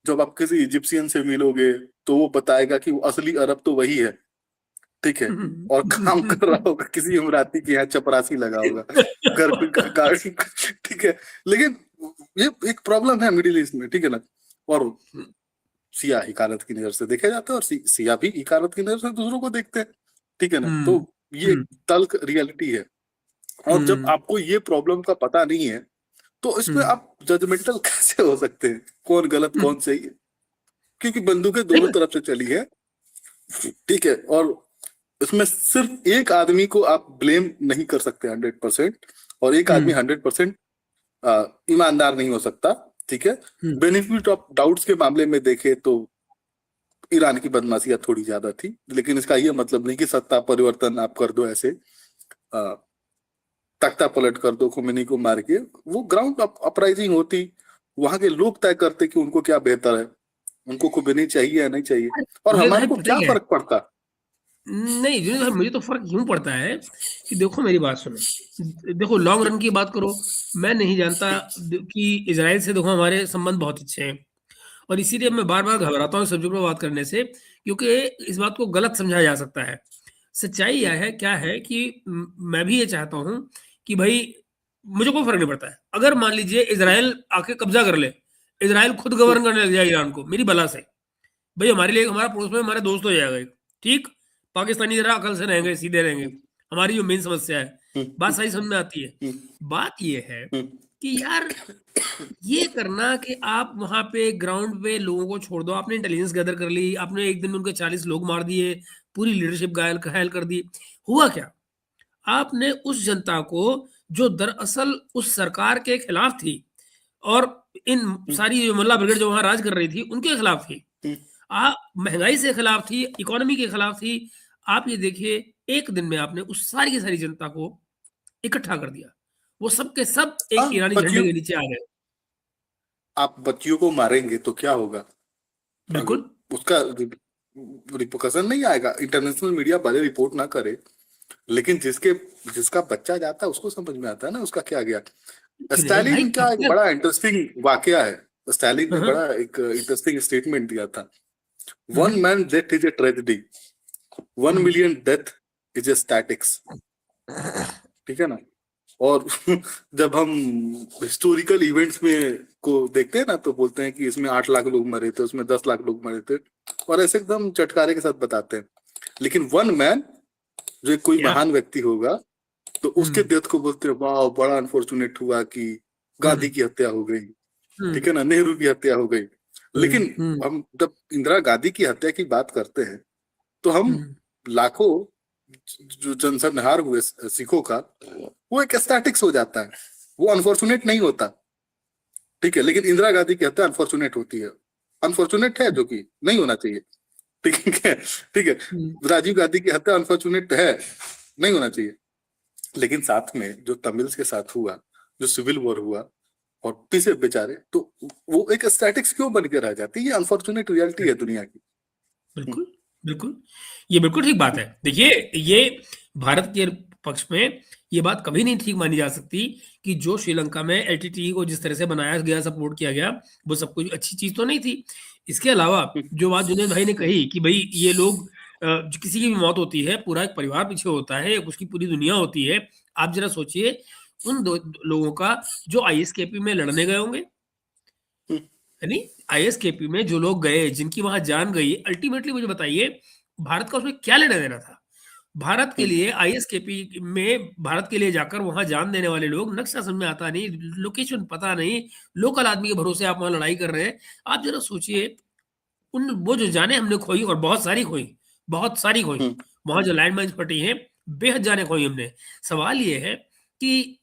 जब आप किसी इजिप्शियन से मिलोगे तो वो बताएगा कि वो असली अरब तो वही है, ठीक है। और काम कर रहा होगा किसी इमराती के यहाँ, चपरासी लगा होगा घर पे गाड़ी, ठीक है। लेकिन ये एक प्रॉब्लम है मिडिल ईस्ट में, ठीक है ना। और सिया हिकारत की नजर से देखे जाते हैं, और सिया भी हिकारत की नजर से दूसरों को देखते हैं, ठीक है ना। तो हम्म, ये एक तल्ख रियलिटी है। और जब हम्म, आपको ये प्रॉब्लम का पता नहीं है, तो इसमें हम्म, आप जजमेंटल कैसे हो सकते हैं, कौन गलत हम्म, कौन सही है। क्योंकि बंदूकें दोनों तरफ से चली है, ठीक है। और इसमें सिर्फ एक आदमी को आप ब्लेम नहीं कर सकते 100%, और एक आदमी हम्म, 100% ईमानदार नहीं हो सकता, ठीक है। हम्म, बेनिफिट ऑफ डाउट्स के मामले में देखे तो ईरान की बदमाशियां थोड़ी ज्यादा थी, लेकिन इसका ये मतलब नहीं कि सत्ता परिवर्तन आप कर दो ऐसे, अ, तख्ता पलट कर दो खुमेनी को मार के। वो ग्राउंड अपराइजिंग होती, वहां के लोग तय करते कि उनको क्या बेहतर है, उनको खुमेनी चाहिए या नहीं चाहिए। अरे और जुनैद हमारे भाई, को पता है क्या क्या है? फर्क पड़ता। नहीं जुनैद भाई, मुझे तो फर्क यूं पड़ता है कि देखो मेरी बात सुनो। देखो लॉन्ग रन की बात करो, मैं नहीं जानता कि इसराइल से देखो हमारे संबंध बहुत अच्छे हैं, और इसीलिए मैं बार बार घबराता हूँ इस सब्जेक्ट पर बात करने से, क्योंकि इस बात को गलत समझा जा सकता है। सच्चाई यह है, क्या है कि मैं भी ये चाहता हूँ कि भाई मुझे कोई फर्क नहीं पड़ता है अगर मान लीजिए इसराइल आके कब्जा कर ले, इसराइल खुद गवर्न करने लग जाए ईरान को मेरी भला से। भाई हमारे लिए, हमारा पड़ोस में हमारा दोस्त हो जाएगा एक, ठीक। पाकिस्तानी जरा अकल से रहेंगे, सीधे रहेंगे। हमारी जो मेन समस्या है, बात सही समझ में आती है। बात ये है कि यार ये करना कि आप वहां पे ग्राउंड पे लोगों को छोड़ दो, आपने इंटेलिजेंस गैदर कर ली, आपने एक दिन में उनके 40 लोग मार दिए, पूरी लीडरशिप घायल घायल कर दी। हुआ क्या? आपने उस जनता को, जो दरअसल उस सरकार के खिलाफ थी, और इन सारी जो मुल्ला ब्रिगेड जो वहां राज कर रही थी उनके खिलाफ थी, महंगाई से खिलाफ थी, इकोनॉमी के खिलाफ थी। आप ये देखिए, एक दिन में आपने उस सारी की सारी जनता को इकट्ठा कर दिया। वो सब के सब एक हाँ, ईरानी झंडे बच्चियों, के नीचे आ गए। आप बच्चियों को मारेंगे तो क्या होगा। बिल्कुल। अगर उसका रिपोर्शन नहीं आएगा, इंटरनेशनल मीडिया भले रिपोर्ट ना करे, लेकिन जिसका बच्चा जाता है उसको समझ में आता है ना उसका क्या गया। जुनैद भाई स्टालिन का कब एक तक? बड़ा इंटरेस्टिंग वाकया है। स्टालिन ने हाँ, बड़ा एक इंटरेस्टिंग स्टेटमेंट दिया था। One hmm, man death is a tragedy, 1 million death is a statics, ठीक है ना। और जब हम हिस्टोरिकल इवेंट्स में को देखते हैं ना, तो बोलते हैं कि इसमें 8 लाख लोग मरे थे, उसमें 10 लाख लोग मरे थे, और ऐसे एकदम चटकारे के साथ बताते हैं। लेकिन वन मैन, जो एक कोई क्या? महान व्यक्ति होगा, तो उसके हम्म, डेथ को बोलते हैं वाह बड़ा अनफॉर्चुनेट हुआ कि गांधी हम्म, की हत्या हो गई, हम्म, ठीक है ना, नेहरू की हत्या हो गई। हम्म, लेकिन हम जब इंदिरा गांधी की हत्या की बात करते हैं, तो हम हम्म, लाखों जो जनसंहार हुए सिखों का, वो एक स्टैटिक्स हो जाता है, वो अनफॉर्चुनेट नहीं होता, ठीक है। लेकिन इंदिरा गांधी की हत्या अनफॉर्चुनेट होती है, अनफॉर्चुनेट है, जो कि नहीं होना चाहिए, ठीक है, ठीक है। राजीव गांधी की हत्या अनफॉर्चुनेट है, नहीं होना चाहिए, लेकिन साथ में जो तमिल्स के साथ हुआ, जो सिविल वॉर हुआ और पीछे बेचारे, तो वो एक स्टैटिक्स क्यों बन के रह जाती है? ये अनफॉर्चुनेट रियलिटी है दुनिया की। बिल्कुल, बिल्कुल। ये बिल्कुल ठीक बात है। देखिए, ये भारत के पक्ष में ये बात कभी नहीं ठीक मानी जा सकती कि जो श्रीलंका में एलटीटीई को जिस तरह से बनाया गया, सपोर्ट किया गया, वो सब कुछ अच्छी चीज़ तो नहीं थी। इसके अलावा जो बात जुनैद भाई ने कही कि भई ये लोग किसी की भी मौत होती है, पूरा एक परिवार पीछे होता है, उसकी पूरी दुनिया होती है। आप ज़रा सोचिए उन 2 लोगों का जो आईएसकेपी में लड़ने गए होंगे, यानी आईएसकेपी में जो लोग गए, जिनकी वहां जान गई, अल्टीमेटली मुझे बताइए भारत का उसमें क्या लेना देना था? भारत के लिए आईएसकेपी में भारत के लिए जाकर वहां जान देने वाले लोग, नक्शा समझ में आता नहीं, लोकेशन पता नहीं, लोकल आदमी के भरोसे आप वहां लड़ाई कर रहे हैं। आप जरा सोचिए उन वो जो जाने हमने खोई, और बहुत सारी खोई, बहुत सारी खोई। वहां जो लैंड माइन्स फटी हैं, बेहद जाने खोई हमने। सवाल ये है कि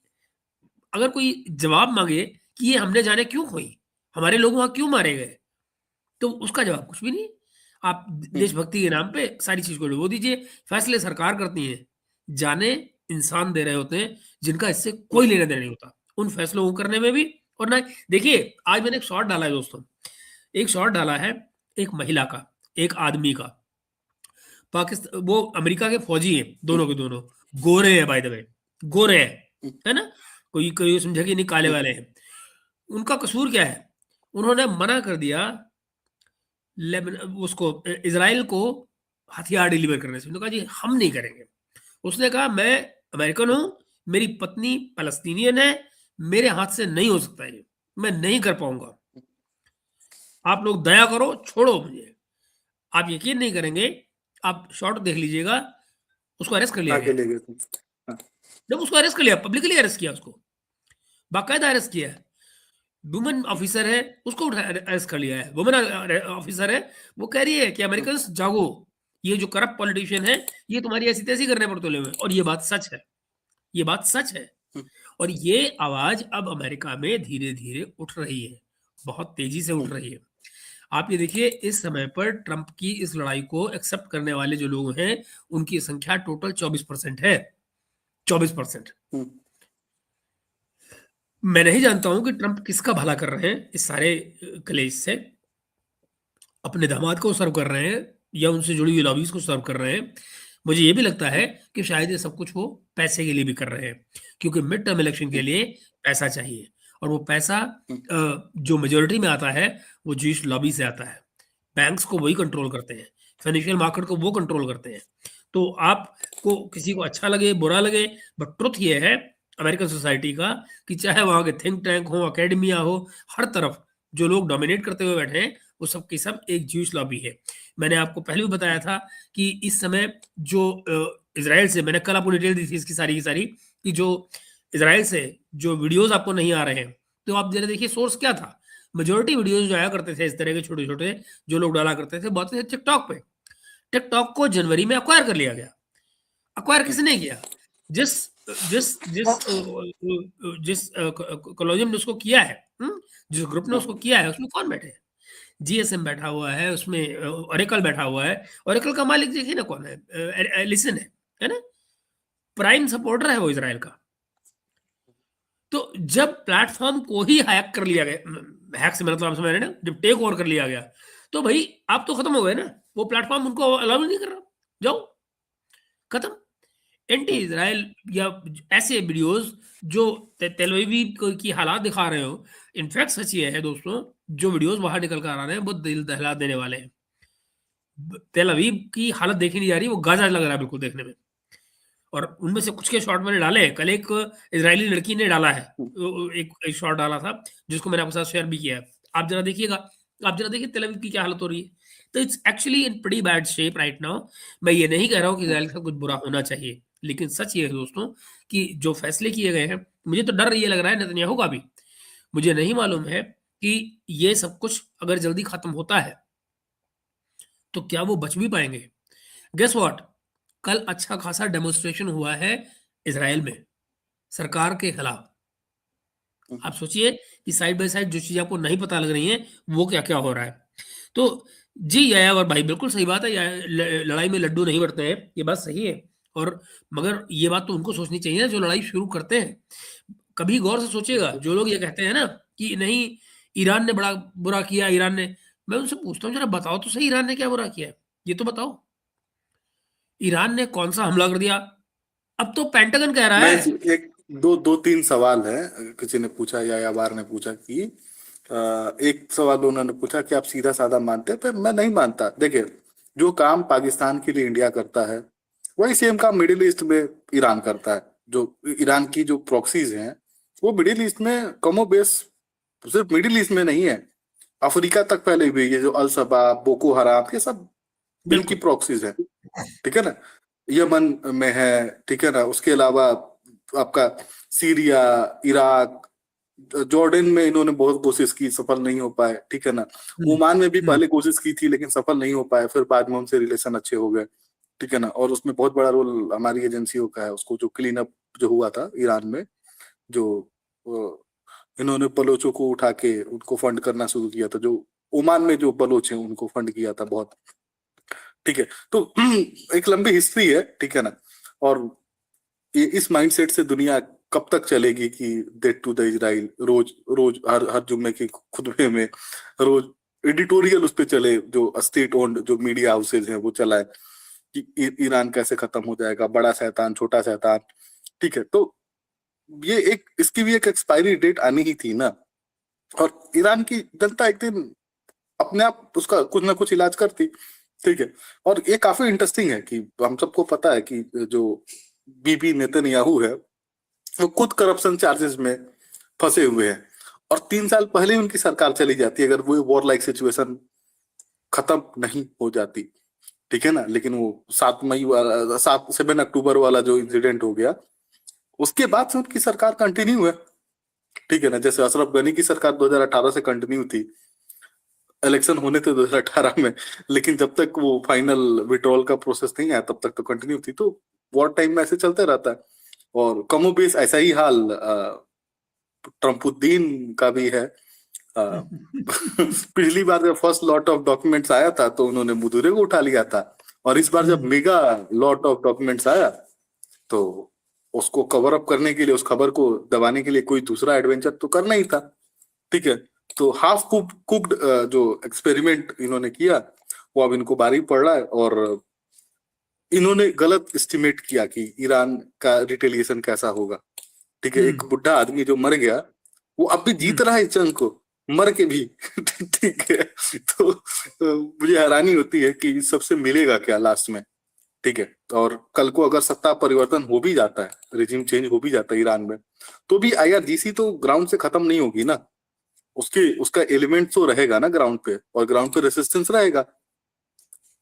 अगर कोई जवाब मांगे कि ये हमने जाने क्यों खोई, हमारे लोग वहां क्यों मारे गए, तो उसका जवाब कुछ भी नहीं। आप देशभक्ति के नाम पे सारी चीज को डुबो दीजिए। फैसले सरकार करती है, जाने इंसान दे रहे होते हैं जिनका इससे कोई लेना देना नहीं होता, उन फैसलों को करने में भी। और ना, देखिए आज मैंने एक शॉट डाला है दोस्तों, एक शॉट डाला है एक महिला का, एक आदमी का। पाकिस्तान, वो अमेरिका के फौजी हैं, दोनों के दोनों गोरे हैं, बाय द वे, गोरे हैं, है ना? कोई कोई समझे कि नहीं काले वाले हैं। उनका कसूर क्या है? उन्होंने मना कर दिया उसको, इजराइल को हथियार डिलीवर करने से। उन्होंने कहा जी हम नहीं करेंगे। उसने कहा मैं अमेरिकन हूं, मेरी पत्नी फलस्तीनियन है, मेरे हाथ से नहीं हो सकता ये, मैं नहीं कर पाऊंगा, आप लोग दया करो, छोड़ो मुझे। आप यकीन नहीं करेंगे, आप शॉर्ट देख लीजिएगा, उसको अरेस्ट कर लिया आगे गया। ले गए थे। हाँ। जब उसको अरेस्ट कर लिया, पब्लिकली अरेस्ट किया उसको, बाकायदा अरेस्ट किया है। वुमेन ऑफिसर है, उसको उठा अरेस्ट कर लिया है। वुमेन ऑफिसर है, वो कह रही है कि अमेरिकन जागो, ये जो करप्ट पॉलिटिशियन है, ये तुम्हारी ऐसी तैसी करने पर तुले हुए हैं। और ये बात सच है, ये बात सच है। और ये आवाज अब अमेरिका में धीरे धीरे उठ रही है, बहुत तेजी से उठ रही है। आप ये देखिए, इस समय पर ट्रंप की इस लड़ाई को एक्सेप्ट करने वाले जो लोग हैं, उनकी संख्या टोटल 24% है। 24%। मैं नहीं जानता हूं कि ट्रंप किसका भला कर रहे हैं इस सारे कलेश से, अपने दामाद को सर्व कर रहे हैं या उनसे जुड़ी हुई लॉबीज को सर्व कर रहे हैं। मुझे ये भी लगता है कि शायद ये सब कुछ वो पैसे के लिए भी कर रहे हैं, क्योंकि मिड टर्म इलेक्शन के लिए पैसा चाहिए, और वो पैसा जो मेजोरिटी में आता है वो जूइश लॉबी से आता है। बैंक्स को वही कंट्रोल करते हैं, फाइनेंशियल मार्केट को वो कंट्रोल करते हैं। तो आपको किसी को अच्छा लगे बुरा लगे, बट ट्रुथ ये है अमेरिकन सोसाइटी का कि चाहे वहां के थिंक टैंक हो, अकेडमिया हो, हर तरफ जो लोग डोमिनेट करते हुए बैठे हैं, वो सब की सब एक ज्यूइश लॉबी है। मैंने आपको पहले भी बताया था कि इस समय जो इसराइल से, मैंने कल आपको डिटेल दी थी इसकी सारी की सारी, कि जो इसराइल से जो वीडियोस आपको नहीं आ रहे हैं, तो आप जरा देखिए सोर्स क्या था। मेजोरिटी वीडियोस जो आया करते थे इस तरह के छोटे छोटे, जो लोग डाला करते थे, बहुत थे टिकटॉक पे। टिकटॉक को जनवरी में अक्वायर कर लिया गया। अक्वायर किसने किया? जिस जिस जिस जिस कॉलोनियम ने उसको किया है, जिस ग्रुप ने उसको किया है, उसमें कौन बैठे हैं? जीएसएम बैठा हुआ है उसमें, ओरेकल बैठा हुआ है। ओरेकल का मालिक देखिए ना कौन है, एलिसन है ना? प्राइम सपोर्टर है वो इसराइल का। तो जब प्लेटफॉर्म को ही हैक कर लिया गया, हैक से मतलब आप समझ रहे हैं ना, जब टेक ओवर कर लिया गया, तो भाई आप तो खत्म हो गए ना, वो प्लेटफॉर्म उनको अलाउ नहीं कर रहा, जाओ खत्म। एंटी इसराइल या ऐसे वीडियोस जो तेल अवीव की हालात दिखा रहे हो, इनफैक्ट सच ये है दोस्तों, जो वीडियोस बाहर निकल कर आ रहे हैं वो दिल दहला देने वाले हैं। तेल अवीव की हालत देखी नहीं जा रही, वो गाजा लग रहा है बिल्कुल देखने में। और उनमें से कुछ के शॉट मैंने डाले हैं, कल एक इजरायली लड़की ने डाला है, एक शॉट डाला था जिसको मैंने आपके साथ शेयर भी किया है। आप जरा देखिएगा, आप जरा देखिए तेल अवीव की क्या हालत हो रही है। तो it's actually in pretty bad shape right now. मैं ये नहीं कह रहा हूँ कि इजराइल का कुछ बुरा होना चाहिए, लेकिन सच ये है दोस्तों कि जो फैसले किए गए हैं, मुझे तो डर ये लग रहा है नेतन्याहू का भी। मुझे नहीं मालूम है कि ये सब कुछ अगर जल्दी खत्म होता है तो क्या वो बच भी पाएंगे। गेस व्हाट, कल अच्छा खासा डेमोन्स्ट्रेशन हुआ है इसराइल में सरकार के खिलाफ। आप सोचिए कि साइड बाय साइड जो चीज आपको नहीं पता लग रही है वो क्या क्या हो रहा है। तो जी यायावर भाई बिल्कुल सही बात है, लड़ाई में लड्डू नहीं बढ़ते हैं, ये बात सही है। और मगर ये बात तो उनको सोचनी चाहिए ना जो लड़ाई शुरू करते हैं। कभी गौर से सोचिएगा, जो लोग ये कहते हैं ना कि नहीं ईरान ने बड़ा बुरा किया, ईरान ने, मैं उनसे पूछता हूँ जरा बताओ तो सही, ईरान ने क्या बुरा किया है, ये तो बताओ। ईरान ने कौन सा हमला कर दिया? अब तो पेंटागन कह रहा है। नहीं, एक दो दो तीन सवाल है। किसी ने पूछा, या बार ने पूछा कि एक सवाल उन्होंने पूछा कि आप सीधा साधा मानते हैं, पर मैं नहीं मानता। देखिए, जो काम पाकिस्तान के लिए इंडिया करता है वही सेम काम मिडिल ईस्ट में ईरान करता है। जो ईरान की जो प्रॉक्सीज हैं वो मिडिल ईस्ट में कमो बेस, सिर्फ मिडिल ईस्ट में नहीं है, अफ्रीका तक फैले हुए। ये जो अल शबाब, बोको हराम, ये सब इनकी बिल्कुल। प्रॉक्सीज है, ठीक है ना। यमन में है, ठीक है ना। उसके अलावा आपका सीरिया, इराक, जॉर्डन में इन्होंने बहुत कोशिश की, सफल नहीं हो पाए, ठीक है ना। हम्म, ओमान में भी हम्म, पहले कोशिश की थी लेकिन सफल नहीं हो पाए, फिर बाद में उनसे रिलेशन अच्छे हो गए, ठीक है ना। और उसमें बहुत बड़ा रोल हमारी एजेंसियों का है, उसको जो क्लीन अप जो हुआ था ईरान में, जो इन्होंने बलोचों को उठा के उनको फंड करना शुरू किया था, जो ओमान में जो बलोच हैं उनको फंड किया था बहुत, ठीक है। तो एक लंबी हिस्ट्री है, ठीक है ना। और ये इस माइंडसेट से दुनिया कब तक चलेगी कि डेट टू द इजराइल, रोज रोज हर हर जुम्मे के खुतबे में रोज एडिटोरियल उस पे चले, जो स्टेट ओन्ड जो मीडिया हाउसेज हैं वो चलाए कि ईरान कैसे खत्म हो जाएगा, बड़ा शैतान, छोटा शैतान, ठीक है। तो ये एक, इसकी भी एक एक्सपायरी डेट आनी ही थी ना। और ईरान की जनता एक दिन अपने आप उसका कुछ ना कुछ इलाज करती, ठीक है। और ये काफी इंटरेस्टिंग है कि हम सबको पता है कि जो बीबी नेतन्याहू है वो खुद करप्शन चार्जेस में फंसे हुए हैं, और 3 साल पहले ही उनकी सरकार चली जाती है अगर वो वॉर लाइक सिचुएशन खत्म नहीं हो जाती, ठीक है ना। लेकिन वो 7 मई वाला, 7 अक्टूबर वाला जो इंसिडेंट हो गया, उसके बाद से उनकी सरकार कंटिन्यू है, ठीक है ना। जैसे अशरफ गनी की सरकार 2018 से कंटिन्यू थी, इलेक्शन होने थे 2018 में, लेकिन जब तक वो फाइनल विड्रॉल का प्रोसेस नहीं आया तब तक तो कंटिन्यू थी। तो वॉर टाइम में ऐसे चलते रहता है। और कमोबेश ऐसा ही हाल ट्रम्पुद्दीन का भी है। पिछली बार जब फर्स्ट लॉट ऑफ डॉक्यूमेंट्स आया था तो उन्होंने मुदुरे को उठा लिया था, और इस बार जब हम्म, मेगा लॉट ऑफ डॉक्यूमेंट्स आया तो उसको कवर अप करने के लिए, उस खबर को दबाने के लिए कोई दूसरा एडवेंचर तो करना ही था, ठीक है। तो हाफ कुक्ड जो एक्सपेरिमेंट इन्होंने किया वो अब इनको भारी पड़ रहा है। और इन्होंने गलत एस्टिमेट किया कि ईरान का रिटेलिएशन कैसा होगा, ठीक है। एक हम्म, बुढ़ा आदमी जो मर गया वो अब भी जीत हम्म, रहा है इस जंग को, मर के भी ठीक है। तो मुझे हैरानी होती है कि सबसे मिलेगा क्या लास्ट में, ठीक है। और कल को अगर सत्ता परिवर्तन हो भी जाता है, रिजीम चेंज हो भी जाता है ईरान में, तो भी आईआरजीसी तो ग्राउंड से खत्म नहीं होगी ना। उसके उसका एलिमेंट तो रहेगा ना ग्राउंड पे, और ग्राउंड पे रेसिस्टेंस रहेगा,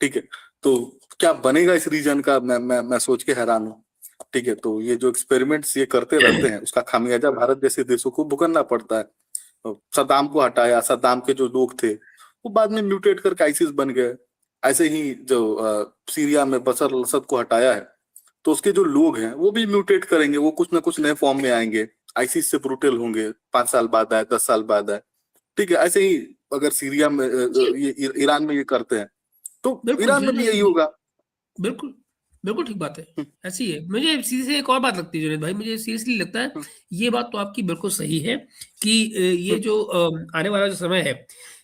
ठीक है। तो क्या बनेगा इस रीजन का, मैं सोच के हैरान हूँ, ठीक है। तो ये जो एक्सपेरिमेंट्स ये करते रहते हैं उसका खामियाजा भारत जैसे देशों को भुगतना पड़ता है। तो सद्दाम को हटाया, सद्दाम के जो लोग थे वो बाद में म्यूटेट करके आईसिस बन गए। ऐसे ही जो सीरिया में बशर अल असद को हटाया है, तो उसके जो लोग हैं वो भी म्यूटेट करेंगे, वो कुछ ना कुछ नए फॉर्म में आएंगे, आईसिस से ब्रूटल होंगे, 5 साल बाद आए, 10 साल बाद आए, ठीक है। ऐसे ही अगर सीरिया में जी ये ईरान में ये करते हैं तो बिल्कुल ईरान में भी यही होगा। बिल्कुल बिल्कुल ठीक बात है। हम्म, ऐसी है, मुझे सीधे से एक और बात लगती है जुनेद भाई, मुझे सीरियसली लगता है हम्म, ये बात तो आपकी बिल्कुल सही है कि ये हम्म, जो आने वाला जो समय है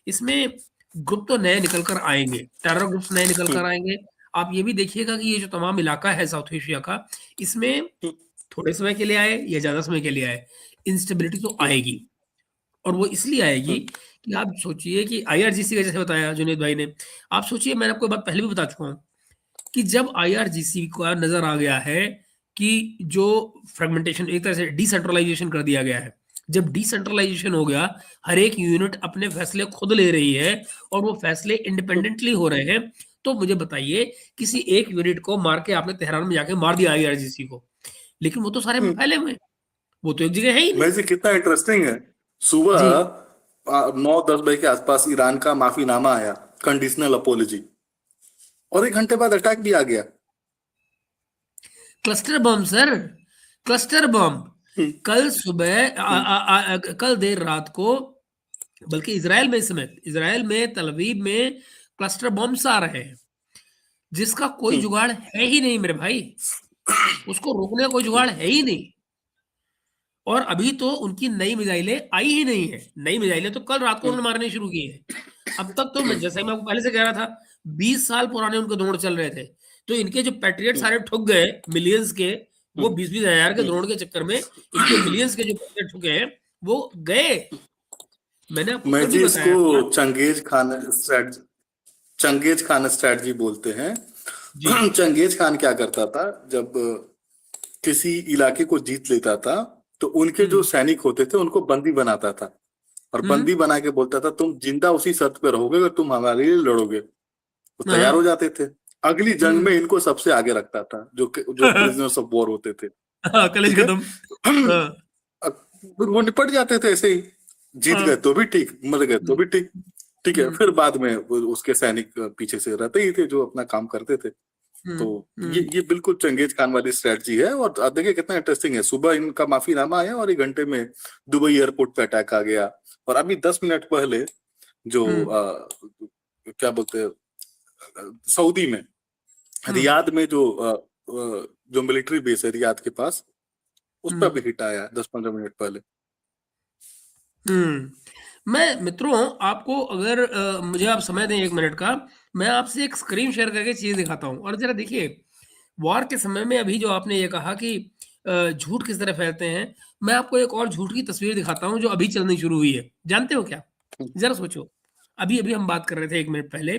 इसमें ग्रुप तो नए निकल कर आएंगे, टेरर ग्रुप्स नए निकल कर आएंगे। आप ये भी देखिएगा कि ये जो तमाम इलाका है साउथ एशिया का, इसमें हम्म, थोड़े समय के लिए आए या ज्यादा समय के लिए आए, इंस्टेबिलिटी तो हम्म, आएगी। और वो इसलिए आएगी हम्म, कि आप सोचिए कि आईआरजीसी का जैसे बताया जुनेद भाई ने, आप सोचिए मैंने आपको बात पहले भी बता चुका हूँ कि जब आईआरजीसी को नजर आ गया है कि जो फ्रेगमेंटेशन, एक तरह से डिसेंट्रलाइजेशन कर दिया गया है, जब डिसेंट्रलाइजेशन हो गया, हर एक यूनिट अपने फैसले खुद ले रही है और वो फैसले इंडिपेंडेंटली हो रहे हैं, तो मुझे बताइए किसी एक यूनिट को मार के आपने तेहरान में जाके मार दिया आईआरजीसी को, लेकिन वो तो सारे हम्म। फैले हुए हैं, वो तो एक जगह है ही नहीं। वैसे कितना इंटरेस्टिंग है, सुबह जी। 9-10 बजे के आसपास ईरान का माफीनामा आया, कंडीशनल अपोलॉजी, और 1 घंटे बाद अटैक भी आ गया। Cluster bomb sir, cluster bomb. हम्म, कल सुबह हम्म, कल देर रात को बल्कि इसराइल में, इस समय इसराइल में तल अवीव में क्लस्टर बॉम्ब्स आ रहे हैं, जिसका कोई जुगाड़ है ही नहीं मेरे भाई, उसको रोकने का कोई जुगाड़ है ही नहीं। और अभी तो उनकी नई मिसाइलें आई ही नहीं है, नई मिसाइलें तो कल रात को उन्होंने मारनी शुरू की है। अब तक तो जैसे मैं आपको पहले से कह रहा था, 20 साल पुराने उनके ड्रोन चल रहे थे, तो इनके जो पैट्रियट सारे ठुक गए मिलियंस के, वो 20-20 हजार के ड्रोन के चक्कर में इनके मिलियंस के जो पैट्रियट ठुके हैं वो गए। मैंने आपको मैं कल भी जी बताया इसको था। चंगेज खान स्ट्रैटेजी बोलते हैं। जी। चंगेज खान क्या करता था, जब किसी इलाके को जीत लेता था तो उनके जो सैनिक होते थे उनको बंदी बनाता था, और हम्म। बंदी बना के बोलता था तुम जिंदा उसी शर्त पे रहोगे अगर तुम हमारे लिए लड़ोगे। वो तैयार हो हाँ। जाते थे। अगली जंग में इनको सबसे आगे रखता था, जो प्रिजनर्स ऑफ वॉर होते थे। हाँ, कलेश ठीक है। खत्म। हाँ। फिर वो निपट जाते थे ऐसे ही। जीत गए हाँ। तो भी ठीक, मर गए तो भी ठीक। ठीक है, हम्म। फिर बाद में उसके सैनिक पीछे से रहते ही थे जो अपना काम करते थे। तो हम्म। ये बिल्कुल चंगेज खान वाली स्ट्रेटजी है। और आप देखिए कितना इंटरेस्टिंग है, सुबह इनका माफीनामा आया और 1 घंटे में दुबई एयरपोर्ट पे अटैक आ गया। और अभी 10 मिनट पहले जो हम्म। क्या बोलते हैं, सऊदी में हम्म। रियाद में जो मिलिट्री बेस है रियाद के पास, उस पर भी हिट आया 10-15 मिनट पहले। मैं मित्रों, आपको अगर मुझे आप समय दें 1 मिनट का, मैं आपसे एक स्क्रीन शेयर करके चीज दिखाता हूँ। और जरा देखिए, वॉर के समय में अभी जो आपने ये कहा कि झूठ किस तरह फैलते हैं, मैं आपको एक और झूठ की तस्वीर दिखाता हूँ जो अभी चलनी शुरू हुई है। जानते हो क्या? जरा सोचो, अभी अभी हम बात कर रहे थे 1 मिनट पहले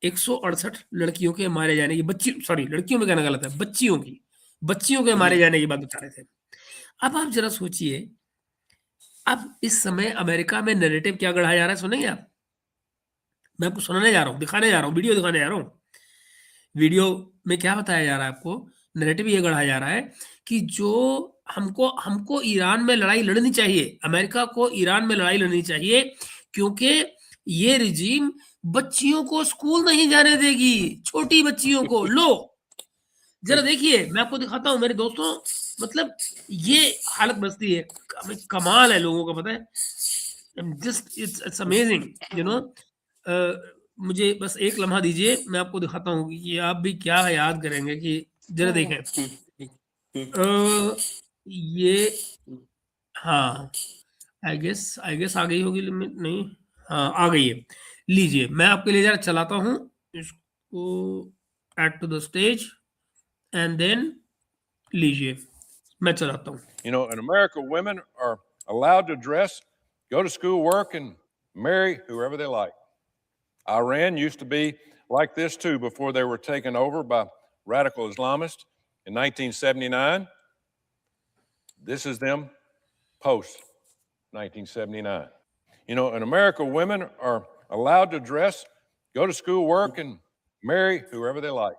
168 लड़कियों के मारे जाने की, बच्ची, सॉरी लड़कियों में कहना गलत है, बच्चियों के मारे जाने की बात बता रहे थे। अब आप जरा सोचिए, अब इस समय अमेरिका में नैरेटिव क्या गढ़ा जा रहा है, सुनेंगे आप? मैं आपको सुनाने जा रहा हूँ, दिखाने जा रहा हूँ, वीडियो दिखाने जा रहा हूँ। वीडियो में क्या बताया जा रहा है आपको? नैरेटिव ये गढ़ा जा रहा है कि जो हमको हमको ईरान में लड़ाई लड़नी चाहिए, अमेरिका को ईरान में लड़ाई लड़नी चाहिए, क्योंकि ये रिजीम बच्चियों को स्कूल नहीं जाने देगी, छोटी बच्चियों को। लो जरा देखिए, मैं आपको दिखाता हूँ मेरे दोस्तों, मतलब ये हालत बसती है। कमाल है लोगों का, पता है, just it's amazing, you know. मुझे बस एक लम्हा दीजिए, मैं आपको दिखाता हूँ कि आप भी क्या याद करेंगे कि जरा देखें। ये, हाँ, आई गेस आ गई होगी लिमिट, नहीं, हाँ आ गई है। लीजिए, मैं आपके लिए जरा चलाता हूँ इसको, add to the stage, and then लीजिए मैं चलाता हूँ। You know, in America, women are allowed to dress, go to school, work, and marry whoever they like. Iran used to be like this too before they were taken over by radical Islamists in 1979. This is them post 1979. You know, in America, women are allowed to dress, go to school, work, and marry whoever they like.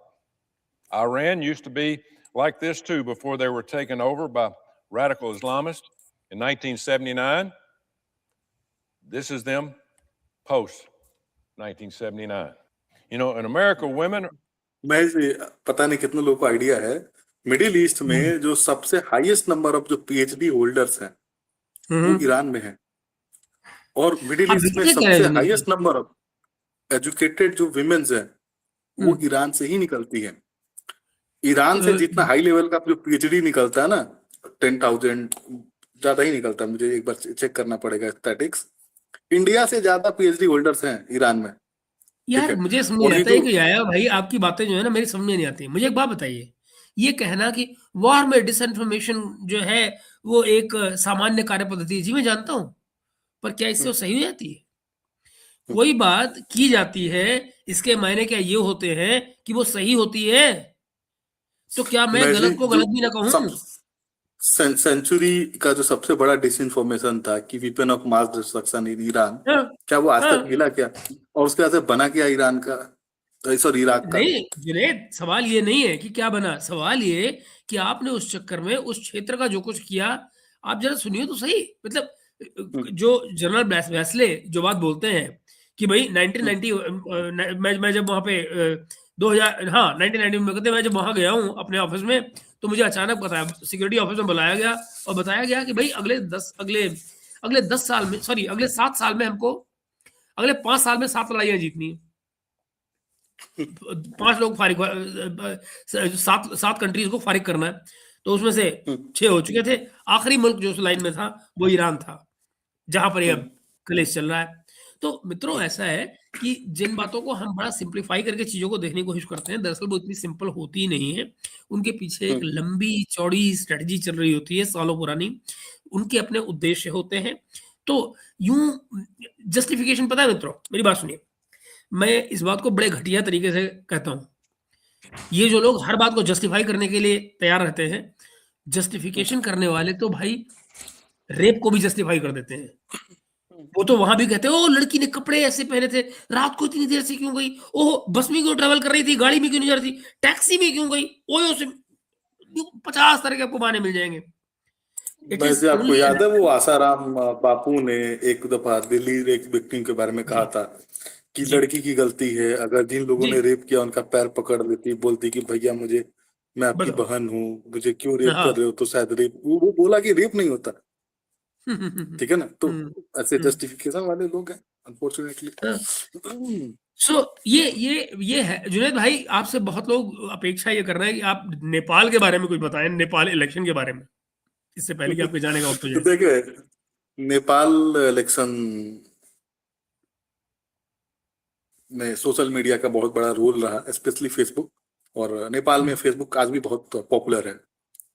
Iran used to be like this too before they were taken over by radical Islamists in 1979. This is them post 1979. You know, in America, women. मैं पता नहीं कितने लोगों को idea है, middle east में जो सबसे हाईएस्ट नंबर ऑफ जो पीएचडी होल्डर्स हैं वो ईरान में है। और मिडिल आप ईस्ट में बिल्कुल कह रहे सबसे हैं Dinesh highest number of educated जो विमेन्स हैं वो ईरान से ही निकलती है। ईरान से जितना हाई लेवल का जो पीएचडी निकलता है ना, 10,000 ज्यादा ही निकलता है, मुझे एक बार चेक करना पड़ेगा स्टैटिक्स। इंडिया से ज्यादा पीएचडी होल्डर्स हैं ईरान में। ठीक यार, है। मुझे समझ और नहीं ये आता है जो कि आया भाई, आपकी बातें जो है ना मेरी समझ में नहीं आती। मुझे एक बात बताइए, ये कहना कि वॉर में डिसइंफॉर्मेशन जो है वो एक सामान्य कार्य पद्धति है, जी मैं जानता हूं, पर क्या इससे वो सही हो जाती है? कोई बात की जाती है, इसके मायने क्या ये होते हैं कि वो सही होती है? तो क्या मैं मैं जी गलत को जो गलत भी ना सब कहूं? सेंचुरी का जो सबसे बड़ा डिसइंफॉर्मेशन था कि weapon of mass destruction in Iran, हाँ। क्या वो आज तक हाँ। मिला क्या? और उसके बाद से बना क्या ईरान का, सॉरी इराक का? नहीं जुनेद, सवाल ये नहीं है कि क्या बना, सवाल ये कि आपने उस चक्कर में उस क्षेत्र का जो कुछ किया। आप जरा सुनिए तो सही, मतलब जो जनरल वेस्ले जो बात बोलते हैं कि भाई 1990, मैं जब वहां पे 2000, हाँ 1990 में कहते, मैं जब वहां गया हूँ अपने ऑफिस में, तो मुझे अचानक बताया, सिक्योरिटी ऑफिस में बुलाया गया और बताया गया कि भाई अगले अगले 10 साल में, सॉरी अगले 7 साल में हमको, अगले 5 साल में 7 लड़ाइयां जीतनी है। 5 लोग फारिग, 7 कंट्रीज को फारिग करना है, तो उसमें से 6 हो चुके थे। आखिरी मुल्क जो उस लाइन में था वो ईरान था, जहां पर ये अब कलेश चल रहा है। तो मित्रों ऐसा है कि जिन बातों को हम बड़ा सिंप्लीफाई करके चीजों को देखने की कोशिश करते हैं, दरअसल वो इतनी सिंपल होती नहीं है। उनके पीछे एक लंबी चौड़ी स्ट्रेटजी चल रही होती है, सालों पुरानी। उनके अपने उद्देश्य होते हैं। तो यूं जस्टिफिकेशन, पता है मित्रों, मेरी बात सुनिए, मैं इस बात को बड़े घटिया तरीके से कहता हूं, ये जो लोग हर बात को जस्टिफाई करने के लिए तैयार रहते हैं, जस्टिफिकेशन करने वाले तो भाई रेप को भी जस्टिफाई कर देते हैं। वो तो वहां भी कहते हैं, ओ लड़की ने कपड़े ऐसे पहने थे, रात को इतनी देर से क्यों गई, ओह बस में क्यों ट्रेवल कर रही थी, गाड़ी में क्यों नहीं जा रही थी, टैक्सी में क्यों गई, ओयो से 50 तरह के आपको बहाने मिल जाएंगे। It is वैसे आपको only याद है वो आसाराम बापू ने एक दफा दिल्ली एक विक्टिम के बारे में कहा था कि लड़की की गलती है, अगर जिन लोगों ने रेप किया उनका पैर पकड़ लेती, बोलती कि भैया मैं आपकी बताओ। बहन हूँ, मुझे क्यों रेप हाँ। कर रहे हो, तो शायद रेप, वो बोला कि रेप नहीं होता। ठीक है ना, तो ऐसे जस्टिफिकेशन वाले लोग हैं अनफॉर्चुनेटली। सो ये है जुनैद भाई, आपसे बहुत लोग अपेक्षा ये कर रहे हैं कि आप नेपाल के बारे में कुछ बताएं, नेपाल इलेक्शन के बारे में, इससे पहले कि आपके जाने का वक्त हो तो जाए। देखिए, नेपाल इलेक्शन में सोशल मीडिया का बहुत बड़ा रोल रहा, स्पेशली फेसबुक। और नेपाल में फेसबुक आज भी बहुत पॉपुलर है,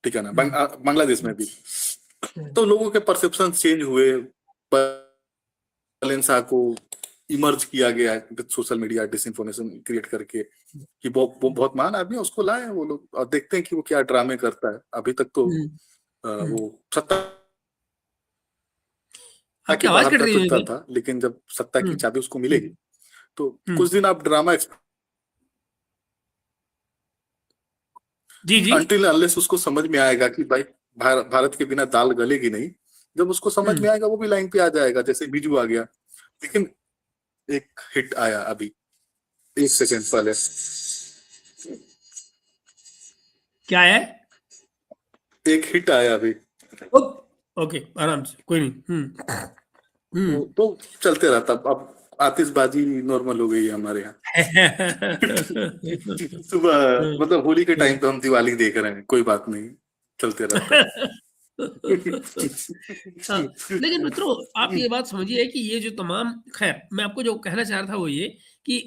ठीक है ना, बांग्लादेश में भी। तो लोगों के परसेप्शन चेंज हुए, पलेंसा को इमर्ज किया गया सोशल मीडिया डिसइंफॉर्मेशन क्रिएट करके कि वो बहुत महान आदमी है, उसको लाए वो लोग, और देखते हैं कि वो क्या ड्रामे करता है। अभी तक तो वो सत्ता आपकी के आवाज बाहर कट रह रही है सकता था, लेकिन जब सत्ता की चाबी उसको मिलेगी तो कुछ दिन आप ड्रामा जी अनटिल अनलेस उसको समझ में आएगा कि भाई भारत के बिना दाल गलेगी नहीं, जब उसको समझ में आएगा वो भी लाइन पे आ जाएगा, जैसे बीजू आ गया। लेकिन एक हिट आया अभी 1 सेकंड पहले, क्या है? एक हिट आया अभी। ओके, आराम से, कोई नहीं। तो चलते रहता। अब आतिशबाजी नॉर्मल हो गई है हमारे यहाँ। सुबह मतलब होली के टाइम पे हम दिवाली देख रहे हैं, कोई बात नहीं, चलते रहता है। हाँ, लेकिन मित्रों आप ये बात समझिए कि ये जो तमाम, खैर मैं आपको जो कहना चाह रहा था वो ये कि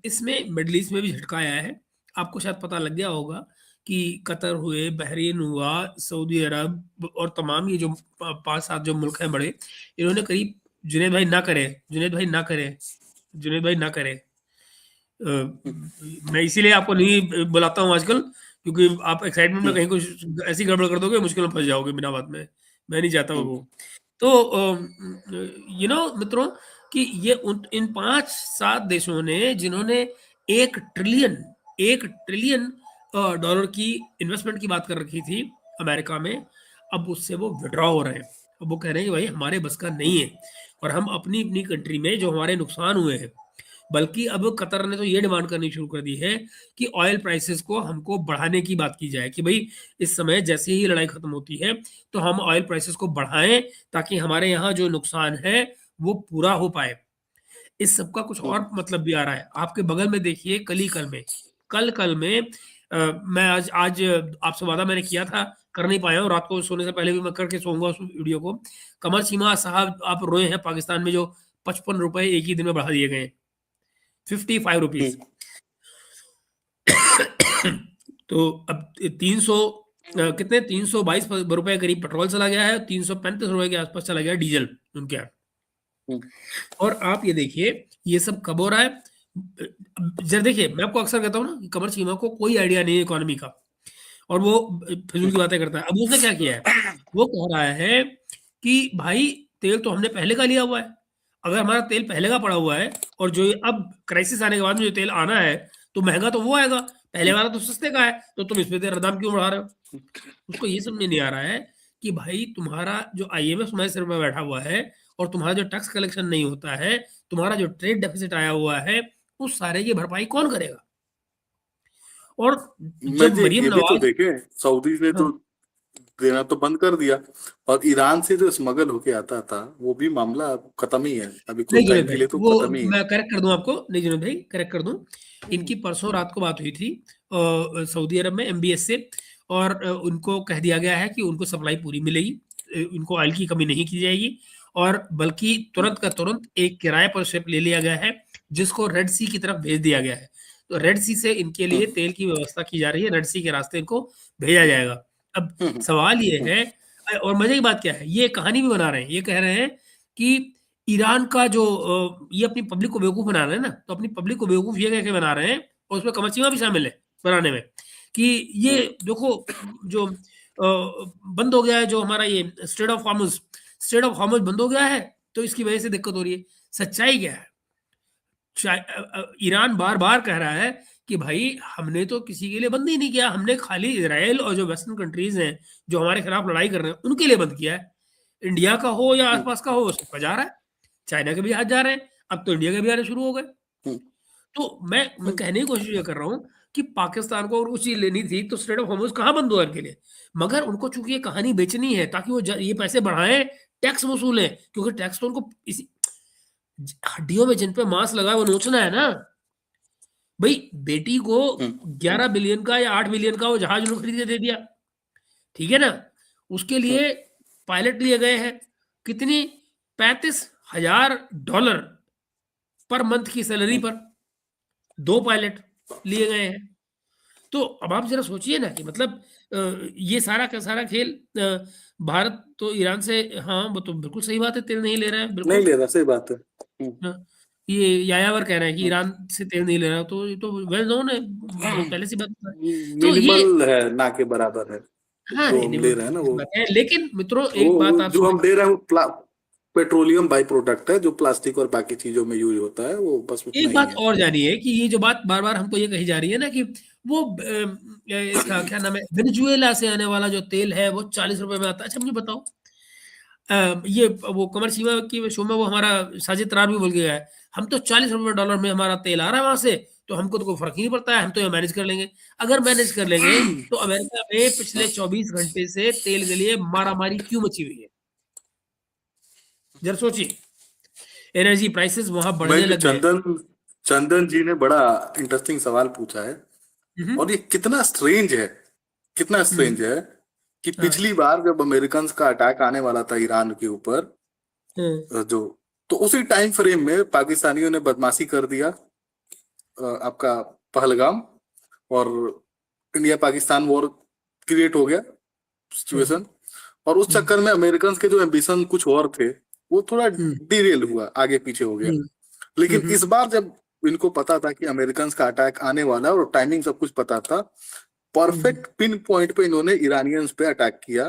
इसमें मिडल ईस्ट में भी झटका आया है। आपको शायद पता लग गया होगा कि कतर हुए, बहरीन हुआ, सऊदी अरब और तमाम ये जो 5-7 जो मुल्क हैं बड़े, इन्होंने करीब, जुनैद भाई ना करे, जुनैद भाई ना करे, जुनैद भाई ना करे, मैं इसीलिए आपको नहीं बुलाता हूँ आजकल, क्योंकि आप एक्साइटमेंट में कहीं कुछ ऐसी गड़बड़ कर दोगे, मुश्किल में फंस जाओगे बिना बात में। मैं नहीं चाहता वो। तो मित्रों कि ये इन 5-7 देशों ने, जिन्होंने 1 ट्रिलियन डॉलर की इन्वेस्टमेंट की बात कर रखी थी अमेरिका में, अब उससे वो विड्रॉ हो रहे हैं। अब वो कह रहे हैं कि भाई हमारे बस का नहीं है, और हम अपनी अपनी कंट्री में जो हमारे नुकसान हुए हैं, बल्कि अब कतर ने तो ये डिमांड करनी शुरू कर दी है कि ऑयल प्राइसेस को हमको बढ़ाने की बात की जाए, कि भाई इस समय जैसे ही लड़ाई खत्म होती है तो हम ऑयल प्राइसेस को बढ़ाएं, ताकि हमारे यहाँ जो नुकसान है वो पूरा हो पाए। इस सब का कुछ और मतलब भी आ रहा है। आपके बगल में देखिए, कल में मैं आज आपसे वादा मैंने किया था, कर नहीं पाया हूँ, रात को सोने से पहले भी मैं करके सोऊंगा उस वीडियो को। कमर चीमा साहब आप रोए हैं पाकिस्तान में जो 55 रुपए एक ही दिन में बढ़ा दिए गए, 55 रुपीज। तो अब 300 कितने 322 रुपए करीब पेट्रोल चला गया है, 335 रुपए के आसपास चला गया डीजल उनके यहाँ। और आप ये देखिए ये सब कब हो रहा है। जरा देखिए, मैं आपको अक्सर कहता हूँ ना कि कमर चीमा को कोई आइडिया नहीं है इकोनॉमी का, और वो फिजूल की बातें करता है। अब उसने क्या किया है, वो कह रहा है कि भाई तेल तो हमने पहले का लिया हुआ है, अगर हमारा तेल पहले का पड़ा हुआ है और जो अब क्राइसिस आने के बाद में जो तेल आना है तो महंगा तो वो आएगा, पहले वाला तो सस्ते का है, तो तुम इसमें तेल दाम क्यों बढ़ा रहे हो। उसको ये समझ नहीं आ रहा है कि भाई तुम्हारा जो IMF तुम्हारे सिर में बैठा हुआ है, और तुम्हारा जो टैक्स कलेक्शन नहीं होता है, तुम्हारा जो ट्रेड डेफिसिट आया हुआ है, उस सारे की भरपाई कौन करेगा। और जब मरियम ये भी तो नवाज, देखे, सऊदी ने तो देना तो बंद कर दिया, और ईरान से जो स्मगल होके आता था वो भी मामला खत्म ही है, अभी कुछ नहीं टाइम जुनेद के भाई, लिए तो वो खत्म ही है। मैं करेक्ट कर दूं आपको, नहीं जुनेद भाई करेक्ट कर दूं, इनकी परसों रात को बात हुई थी सऊदी अरब में एमबीएस से, और उनको कह दिया गया है कि उनको सप्लाई पूरी मिलेगी, इनको ऑयल की कमी नहीं की जाएगी, और बल्कि तुरंत का तुरंत एक किराए पर शिप ले लिया गया है जिसको रेड सी की तरफ भेज दिया गया है। तो रेड सी से इनके लिए तेल की व्यवस्था की जा रही है, रेड सी के रास्ते इनको भेजा जाएगा। अब सवाल ये है, और मजे की बात क्या है, ये कहानी भी बना रहे हैं, ये कह रहे हैं कि ईरान का जो ये अपनी पब्लिक को बेवकूफ बना रहे हैं ना, तो अपनी पब्लिक को बेवकूफ ये कह के बना रहे हैं, और उसमें कमरचीमा भी शामिल है बनाने में, कि ये देखो जो बंद हो गया है जो हमारा ये स्ट्रेट ऑफ हॉर्मुज बंद हो गया है, तो इसकी वजह से दिक्कत हो रही है। सच्चाई क्या है? ईरान बार बार कह रहा है कि भाई हमने तो किसी के लिए बंद ही नहीं किया, हमने खाली इजराइल और जो वेस्टर्न कंट्रीज हैं जो हमारे खिलाफ लड़ाई कर रहे हैं उनके लिए बंद किया है। इंडिया का हो या आसपास का हो, वो सबका जा रहा है, चाइना के भी हाथ जा रहे हैं, अब तो इंडिया के भी आने शुरू हो गए। तो मैं कहने की कोशिश ये कर रहा हूँ कि पाकिस्तान को अगर कुछ चीज लेनी थी तो स्ट्रेट ऑफ हॉर्मुज कहाँ बंद हुआ इनके लिए, मगर उनको चूंकि ये कहानी बेचनी है ताकि वो ये पैसे बढ़ाएं, टैक्स वसूलें, क्योंकि टैक्स तो उनको इसी हड्डियों में जिन पे मांस लगा है वो नोचना है ना भाई। बेटी को 11 बिलियन का या 8 बिलियन का वो जहाज उन्होंने खरीद के दे दिया, ठीक है ना, उसके लिए पायलट लिए गए हैं, कितनी $35,000 पर मंथ की सैलरी पर 2 पायलट लिए गए हैं। तो अब आप जरा सोचिए ना कि मतलब ये सारा का सारा खेल भारत तो ईरान से, हाँ वो तो बिल्कुल सही बात है, तेल नहीं ले रहा है, नहीं बिल्कुल ले रहा, सही बात है। हाँ, ये यायावर कह रहे हैं कि ईरान से तेल नहीं ले रहा, तो ये तो वेल नोन है, बहुत पहले से बात है। तो ये मिनिमल है, ना के बराबर है हाँ जो हम ले रहे हैं ना, वो बात है, लेकिन मित्रों एक बात आप जो हम समझ, ले रहे हैं वो पेट्रोलियम बाई प्रोडक्ट है, जो प्लास्टिक और बाकी चीजों में यूज होता है, वो बस उतना एक ही बात है। और जानिए कि ये जो बात बार बार हमको ये कही जा रही है ना कि वो इसका क्या नाम है, वेनेजुएला से आने वाला जो तेल है वो 40 रुपए में आता है। अच्छा मुझे बताओ, ये वो कमर सीमा की शो में वो हमारा साजिद तरार भी बोल के गया है, हम तो $40 में हमारा तेल आ रहा है वहां से, तो हमको तो कोई फर्क ही नहीं पड़ता है, हम तो ये मैनेज कर लेंगे। अगर मैनेज कर लेंगे तो अमेरिका में पिछले 24 घंटे से तेल के लिए मारामारी क्यों मची हुई है? जरा सोचिए, एनर्जी प्राइसेस वहां बढ़ने लग गए। चंदन जी ने बड़ा इंटरेस्टिंग सवाल पूछा है, और ये कितना स्ट्रेंज है, कितना स्ट्रेंज है कि पिछली बार जब अमेरिकन का अटैक आने वाला था ईरान के ऊपर, जो तो उसी टाइम फ्रेम में पाकिस्तानियों ने बदमाशी कर दिया, आपका पहलगाम, और इंडिया पाकिस्तान वॉर क्रिएट हो गया सिचुएशन, और उस चक्कर में अमेरिकन के जो एम्बिशन कुछ और थे वो थोड़ा डिरेल हुआ, आगे पीछे हो गया। लेकिन इस बार जब इनको पता था कि अमेरिकन का अटैक आने वाला है और टाइमिंग सब कुछ पता था, परफेक्ट पिन पॉइंट पे इन्होंने ईरानियंस पे अटैक किया।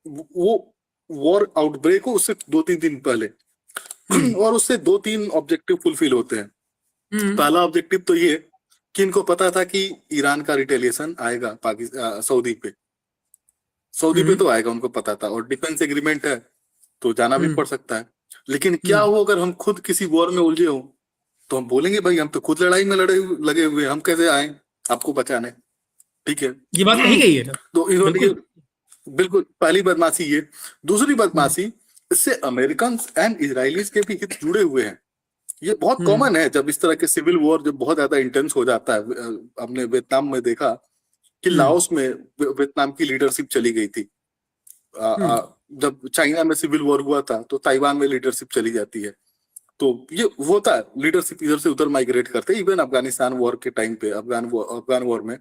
वो वॉर आउटब्रेक हो उससे 2-3 दिन पहले, और उससे 2-3 ऑब्जेक्टिव फुलफिल होते हैं। पहला ऑब्जेक्टिव तो ये कि इनको पता था कि ईरान का रिटेलिएशन आएगा पाकिस्तान सऊदी पे तो आएगा, उनको पता था, और डिफेंस एग्रीमेंट है तो जाना भी पड़ सकता है। लेकिन क्या हो अगर हम खुद किसी वॉर में उलझे हो, तो हम बोलेंगे भाई हम तो खुद लड़ाई में लगे हुए, हम कैसे आए आपको बचाने, ठीक है, ये बात कही गई है ना, तो इन्होंने बिल्कुल पहली बदमाशी ये। दूसरी बदमाशी, इससे अमेरिकन एंड इजरायलीज के भी हित जुड़े हुए हैं। ये बहुत कॉमन है जब इस तरह के सिविल वॉर जब बहुत ज्यादा इंटेंस हो जाता है। हमने वियतनाम में देखा कि लाओस में वियतनाम की लीडरशिप चली गई थी, जब चाइना में सिविल वॉर हुआ था तो ताइवान में लीडरशिप चली जाती है। तो ये होता है, लीडरशिप इधर से उधर माइग्रेट करते हैं। इवन अफगानिस्तान वॉर के टाइम पे, अफगान वॉर में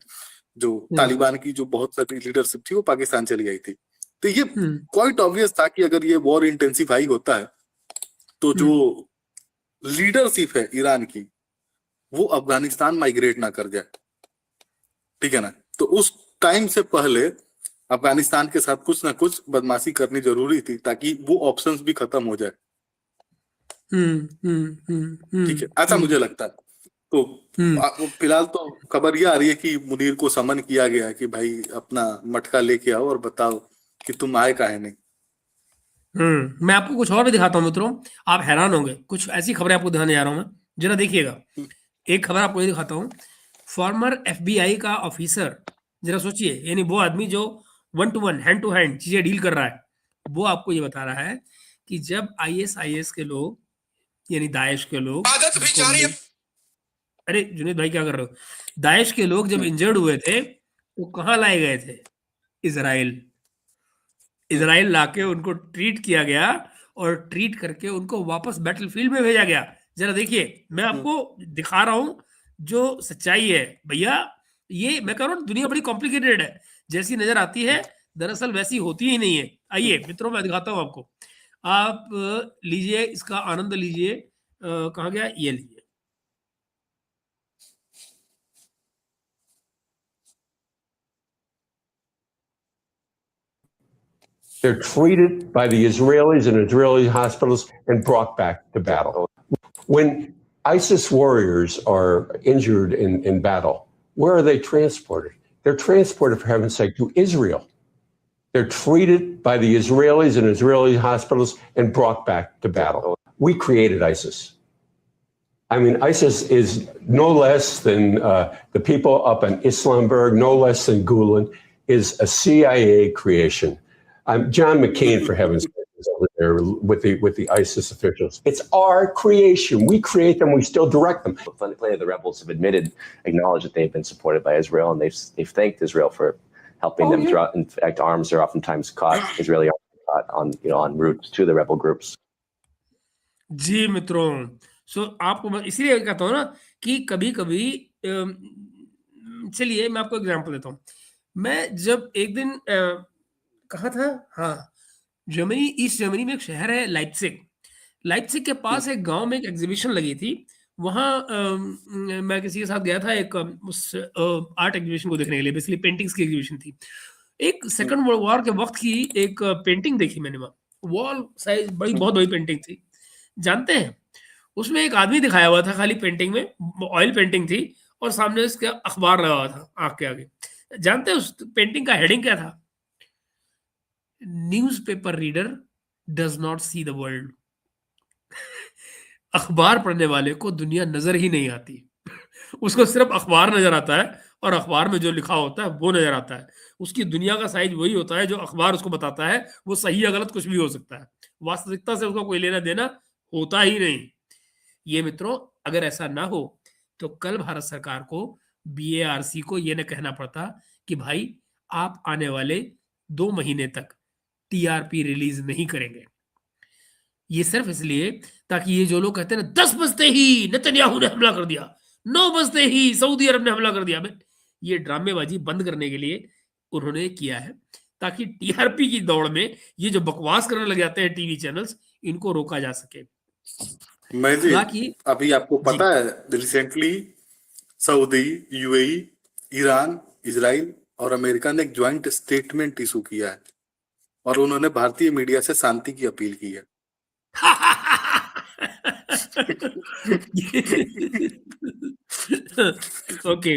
जो तालिबान की जो बहुत सारी लीडरशिप थी वो पाकिस्तान चली गई थी। तो ये क्वाइट ऑब्वियस था कि अगर ये वॉर इंटेंसिफाई होता है तो जो लीडरशिप है ईरान की वो अफगानिस्तान माइग्रेट ना कर जाए, ठीक है ना। तो उस टाइम से पहले अफगानिस्तान के साथ कुछ ना कुछ बदमाशी करनी जरूरी थी ताकि वो ऑप्शंस भी खत्म हो जाए, ठीक है, ऐसा मुझे लगता है। तो फिलहाल तो खबर ये आ रही है कि मुनीर को समन किया गया कि भाई अपना मटका लेके आओ और बताओ कि तुम आए काहे नहीं। मैं आपको कुछ और भी दिखाता हूँ मित्रों, आप हैरान होंगे, कुछ ऐसी खबरें आपको दिखाने जा रहा हूं मैं, जरा देखिएगा। एक खबर आपको ये दिखाता हूँ, फॉर्मर FBI का ऑफिसर, जरा सोचिए, यानी वो आदमी जो one to one, hand to hand चीजें डील कर रहा है, वो आपको ये बता रहा है कि जब ISIS के लोग, यानी दाइश के लोग, अरे जुनेद भाई क्या कर रहे हो, दाइश के लोग जब इंजर्ड हुए थे तो कहाँ लाए गए थे? इजराइल। इजराइल लाके उनको ट्रीट किया गया और ट्रीट करके उनको वापस बैटलफील्ड में भेजा गया। जरा देखिए, मैं आपको दिखा रहा हूं जो सच्चाई है भैया। ये मैं कह रहा हूँ दुनिया बड़ी कॉम्प्लिकेटेड है, जैसी नजर आती है दरअसल वैसी होती ही नहीं है। आइए मित्रों, मैं दिखाता हूं आपको, आप लीजिए, इसका आनंद लीजिए। कहाँ गया? ये लीजिए। They're treated by the Israelis in Israeli hospitals and brought back to battle. When ISIS warriors are injured in battle, where are they transported? They're transported, for heaven's sake, to Israel. They're treated by the Israelis in Israeli hospitals and brought back to battle. We created ISIS. I mean, ISIS is no less than the people up in Islamberg, no less than Gulen, is a CIA creation. John McCain, for heaven's sake, is over there with the ISIS officials. It's our creation. We create them. We still direct them. Plenty of the rebels have acknowledged that they've been supported by Israel, and they've thanked Israel for helping them. In fact, arms are oftentimes caught, Israeli arms are caught on route to the rebel groups. जी मित्रों, आपको मैं इसीलिए कहता हूँ ना कि कभी कभी चलिए मैं आपको एग्जांपल देता हूँ। मैं जब एक दिन कहाँ था, हाँ, जर्मनी, ईस्ट जर्मनी में एक शहर है लाइप्जिग। लाइप्जिग के पास एक गांव में एक एग्जीबिशन लगी थी। वहाँ मैं किसी के साथ गया था एक उस आर्ट एग्जीबिशन को देखने के लिए। बेसिकली पेंटिंग्स की एग्जीबिशन थी। एक सेकंड वर्ल्ड वॉर के वक्त की एक पेंटिंग देखी मैंने वहाँ, वॉल साइज बहुत बड़ी पेंटिंग थी। जानते हैं उसमें एक आदमी दिखाया हुआ था खाली पेंटिंग में, ऑयल पेंटिंग थी, और सामने उसका अखबार लगा हुआ था आंख के आगे। जानते हैं उस पेंटिंग का हेडिंग क्या था? Newspaper reader does not see the world. अखबार पढ़ने वाले को दुनिया नजर ही नहीं आती। उसको सिर्फ अखबार नजर आता है और अखबार में जो लिखा होता है वो नजर आता है। उसकी दुनिया का साइज वही होता है जो अखबार उसको बताता है। वो सही या गलत कुछ भी हो सकता है, वास्तविकता से उसका कोई लेना देना होता ही नहीं। ये मित्रों, अगर ऐसा ना हो तो कल भारत सरकार को, BARC को ये न कहना पड़ता कि भाई आप आने वाले 2 महीने तक TRP रिलीज नहीं करेंगे। ये सिर्फ इसलिए ताकि ये जो लोग कहते हैं ना 10 बजते ही नेतन्याहू ने हमला कर दिया, 9 बजते ही सऊदी अरब ने हमला कर दिया, ये ड्रामेबाजी बंद करने के लिए उन्होंने किया है, ताकि TRP की दौड़ में ये जो बकवास करने लग जाते हैं टीवी चैनल्स, इनको रोका जा सके। मैं जी, अभी आपको पता है recently Saudi, UAE, Iran, Israel और अमेरिका ने एक ज्वाइंट स्टेटमेंट इशू किया है और उन्होंने भारतीय मीडिया से शांति की अपील की है। ओके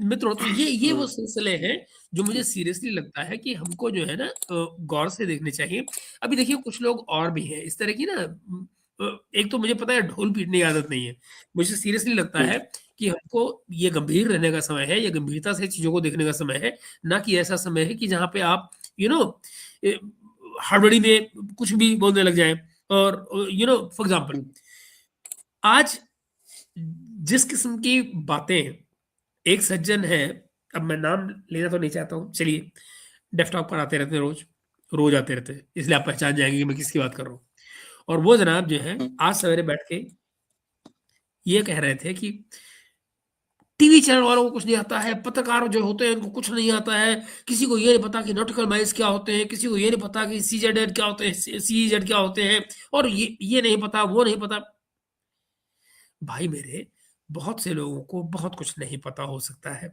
मित्रों, तो ये वो सिलसिले हैं जो मुझे सीरियसली लगता है कि हमको जो है ना गौर से देखने चाहिए। अभी देखिए कुछ लोग और भी हैं इस तरह की ना, एक तो मुझे पता है ढोल पीटने की आदत नहीं है। मुझे सीरियसली लगता है कि हमको ये गंभीर रहने का समय है, ये गंभीरता से चीजों को देखने का समय है, ना कि ऐसा समय है कि जहां पे आप हड़बड़ी में कुछ भी बोलने लग जाएं। और फॉर एग्जांपल, आज जिस किस्म की बातें, एक सज्जन है, अब मैं नाम लेना तो नहीं चाहता हूं, चलिए, डेस्कटॉप पर आते रहते हैं, रोज आते रहते हैं, इसलिए आप पहचान जाएंगे कि मैं किसकी बात कर रहा हूं। और वो जनाब जो है आज सवेरे बैठ के ये कह रहे थे कि टीवी चैनल वालों को कुछ नहीं आता है, पत्रकार जो होते हैं उनको कुछ नहीं आता है, किसी को ये नहीं पता कि नॉटिकल माइल्स क्या होते हैं, किसी को ये नहीं पता कि CZ क्या होते हैं, CEZ क्या होते हैं, और ये नहीं पता, वो नहीं पता। भाई मेरे, बहुत से लोगों को बहुत कुछ नहीं पता हो सकता है,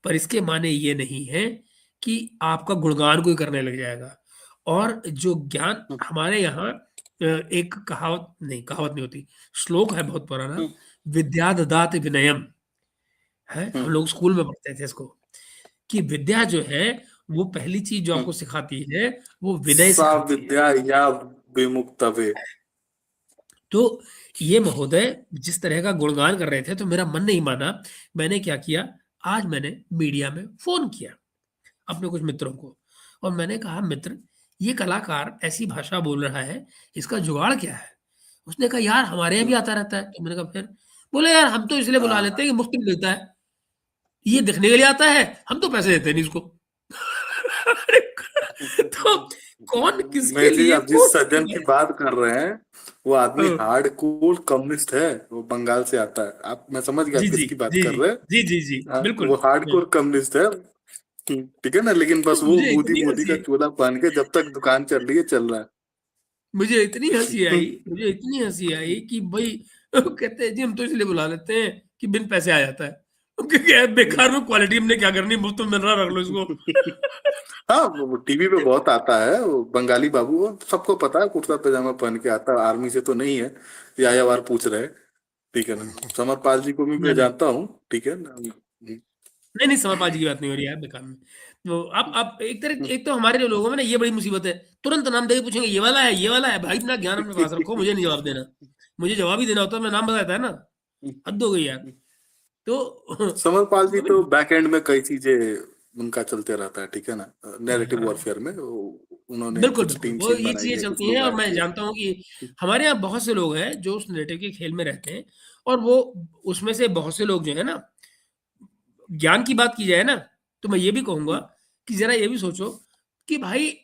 पर इसके माने ये नहीं है कि आपका गुणगान कोई करने लग जाएगा। और जो ज्ञान हमारे यहाँ एक कहावत नहीं होती, श्लोक है बहुत पुराना, विद्या ददाति विनयम है, हम लोग स्कूल में पढ़ते थे इसको, कि विद्या जो है वो पहली चीज जो आपको सिखाती है वो विनय सिखाती है। विद्या या विमुक्तवे। तो ये महोदय जिस तरह का गुणगान कर रहे थे तो मेरा मन नहीं माना। मैंने क्या किया, आज मैंने मीडिया में फोन किया। अपने कुछ मित्रों को, और मैंने कहा मित्र ये कलाकार ऐसी भाषा बोल रहा है, इसका जुगाड़ क्या है? उसने कहा यार हमारे यहाँ भी आता रहता है। तो मैंने कहा फिर? बोले यार हम तो इसलिए बुला लेते हैं कि मुफ्त में देता है, ये दिखने के लिए आता है, हम तो पैसे देते नहीं इसको। तो कौन किसके मैं जी लिए आप जिस सज्जन की बात कर रहे हैं वो आदमी हाँ। हार्डकोर कम्युनिस्ट है, वो बंगाल से आता है। आप, मैं समझ गया जी आप जी किसकी बात जी कर जी रहे हैं। जी जी जी हाँ, बिल्कुल। वो हार्डकोर कम्युनिस्ट है, ठीक है ना। लेकिन तो बस वो मुझे मोदी इतनी मोदी हंसी का चोला पहन के जब तक दुकान चल रही है चल रहा है। मुझे इतनी हंसी आई, मुझे इतनी हंसी आई कि भाई वो कहते हैं जी हम तो इसलिए बुला लेते हैं कि बिन पैसे आ जाता है। क्योंकि यार बेकार में क्वालिटी हमने क्या करनी, मुफ्त में मिल रहा, रख लो इसको। हाँ, वो टीवी पे बहुत आता है, वो बंगाली बाबू, वो सबको पता है, कुर्ता पैजामा पहन के आता है, आर्मी से तो नहीं है। यायावार पूछ रहे हैं, ठीक है ना। समर पाल जी को भी नहीं मैं नहीं जानता हूँ, ठीक है ना। नहीं नहीं, समरपाल जी की बात नहीं हो रही है बेकार में। तो आप एक तरह, एक तो हमारे जो लोगों में ना ये बड़ी मुसीबत है, तुरंत नाम देके पूछेंगे ये वाला है ये वाला है। भाई अपना ज्ञान अपने पास रखो, मुझे नहीं जवाब देना। मुझे जवाब ही देना होता है मैं नाम बताता है ना, हद हो गई यार। तो समर पाल जी तो तो बैक एंड में कई चीजें उनका चलते रहता है, ठीक है ना। नैरेटिव हाँ, वॉरफेयर में उन्होंने बिल्कुल कुछ बिल्कुल टीम वो सीन ये बनाई चीजें है, कुछ चलती हैं। लोग और आए मैं थे। जानता हूँ कि हमारे यहाँ बहुत से लोग हैं जो उस नैरेटिव के खेल में रहते हैं, और वो उसमें से बहुत से लोग जो है ना, ज्ञान की बात की जाए ना, तो मैं ये भी कहूंगा कि जरा ये भी सोचो कि भाई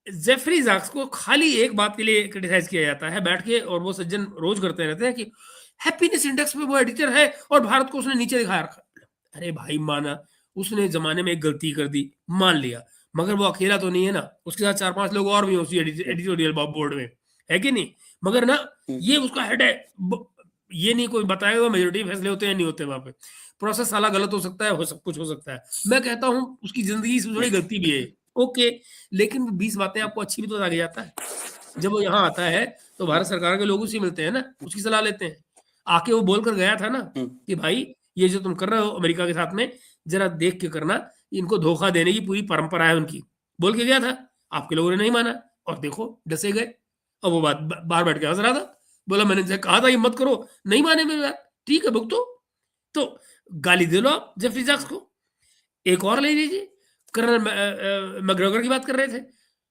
जेफरी जाक्स को खाली एक बात के लिए क्रिटिसाइज किया जाता है बैठ के, और वो सज्जन रोज करते रहते हैं कि हैप्पीनेस इंडेक्स में वो एडिटर है और भारत को उसने नीचे दिखाया रखा। अरे भाई माना, उसने जमाने में एक गलती कर दी, मान लिया, मगर वो अकेला तो नहीं है ना, उसके साथ 4-5 लोग और भी हैं उसी एडिटोरियल बोर्ड में, है कि नहीं? मगर ना ये उसका हेड है। ये नहीं कोई बताएगा मेजोरिटी फैसले होते हैं नहीं होते वहां पे, प्रोसेस साला गलत हो सकता है, हो सब कुछ हो सकता है। मैं कहता हूँ उसकी जिंदगी से थोड़ी गलती भी है, ओके, लेकिन वो 20 बातें आपको अच्छी भी तो आगे जाता है। जब वो यहाँ आता है तो भारत सरकार के लोग उसी मिलते हैं ना, उसकी सलाह लेते हैं। आके वो बोल कर गया था ना कि भाई ये जो तुम कर रहे हो अमेरिका के साथ में, जरा देख के करना, इनको धोखा देने की पूरी परंपरा है उनकी, बोल के गया था। आपके लोगों ने नहीं माना और देखो डसे गए। और वो बात बाहर बैठ के हंस रहा था, बोला मैंने इनसे कहा था ये मत करो, नहीं माने मेरी बात, ठीक है भुगतो। तो गाली दे लो आप जेफरी जाक्स को। एक और ले लीजिए, कर्नल मैग्रेगर की बात कर रहे थे।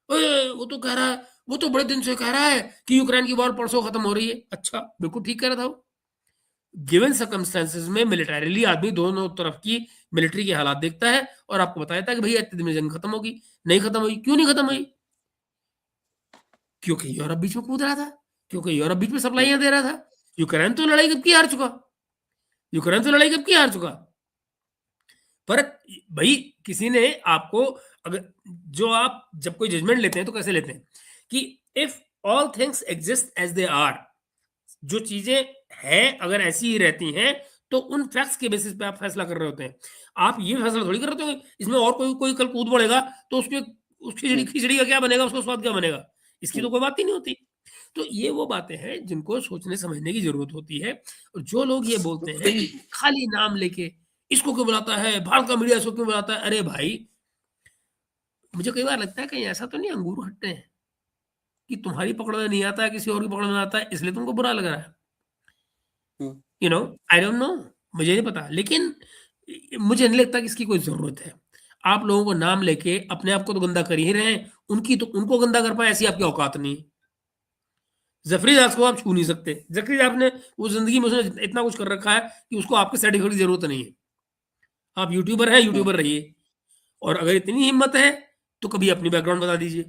ओए, वो तो कह रहा है, वो तो बड़े दिन से कह रहा है कि यूक्रेन की वॉर परसों खत्म हो रही है। अच्छा, बिल्कुल ठीक कह रहा था वो। गिवन सर्कमस्टेंसेस में मिलिटरीली आदमी दोनों तरफ की मिलिट्री के हालात देखता है और आपको बताया था कि भैया इतने दिन में जंग खत्म होगी। नहीं खत्म हुई, क्यों नहीं खत्म हुई? क्योंकि यूरोप बीच में कूद रहा था, क्योंकि यूरोप बीच में सप्लाइयां दे रहा था। यूक्रेन तो लड़ाई कब की हार चुका, यूक्रेन तो लड़ाई कब की हार चुका। पर भाई किसी ने आपको, अगर जो आप जब कोई जजमेंट लेते हैं तो कैसे लेते हैं कि if all things exist as they are, जो चीजें हैं अगर ऐसी ही रहती हैं तो उन फैक्ट्स के बेसिस पे आप फैसला कर रहे होते हैं। आप ये फैसला थोड़ी कर रहे होते इसमें और कोई कोई कल कूद पड़ेगा तो उसके उस खिचड़ी खिचड़ी का क्या बनेगा, उसका स्वाद क्या बनेगा, इसकी तो कोई बात ही नहीं होती। तो ये वो बातें हैं जिनको सोचने समझने की जरूरत होती है। और जो लोग ये बोलते हैं खाली नाम लेके, इसको क्यों बुलाता है भारत का मीडिया, इसको क्यों बुलाता है, अरे भाई मुझे कई बार लगता है कहीं ऐसा तो नहीं अंगूर खट्टे हैं कि तुम्हारी पकड़ में नहीं आता है, किसी और की पकड़ में आता है, इसलिए तुमको बुरा लग रहा है। You know, I don't know, मुझे नहीं पता, लेकिन मुझे नहीं लगता कि इसकी कोई जरूरत है। आप लोगों को नाम लेके अपने आप को तो गंदा कर ही रहे हैं, उनकी तो उनको गंदा कर पाए ऐसी आपकी औकात नहीं है। जफरी दास को आप छू नहीं सकते। जफरी दास ने वो जिंदगी में उसने इतना कुछ कर रखा है कि उसको आपके सर्टिफिकेट की जरूरत नहीं है। आप यूट्यूबर हैं, यूट्यूबर रहिए, और अगर इतनी हिम्मत है तो कभी अपनी बैकग्राउंड बता दीजिए।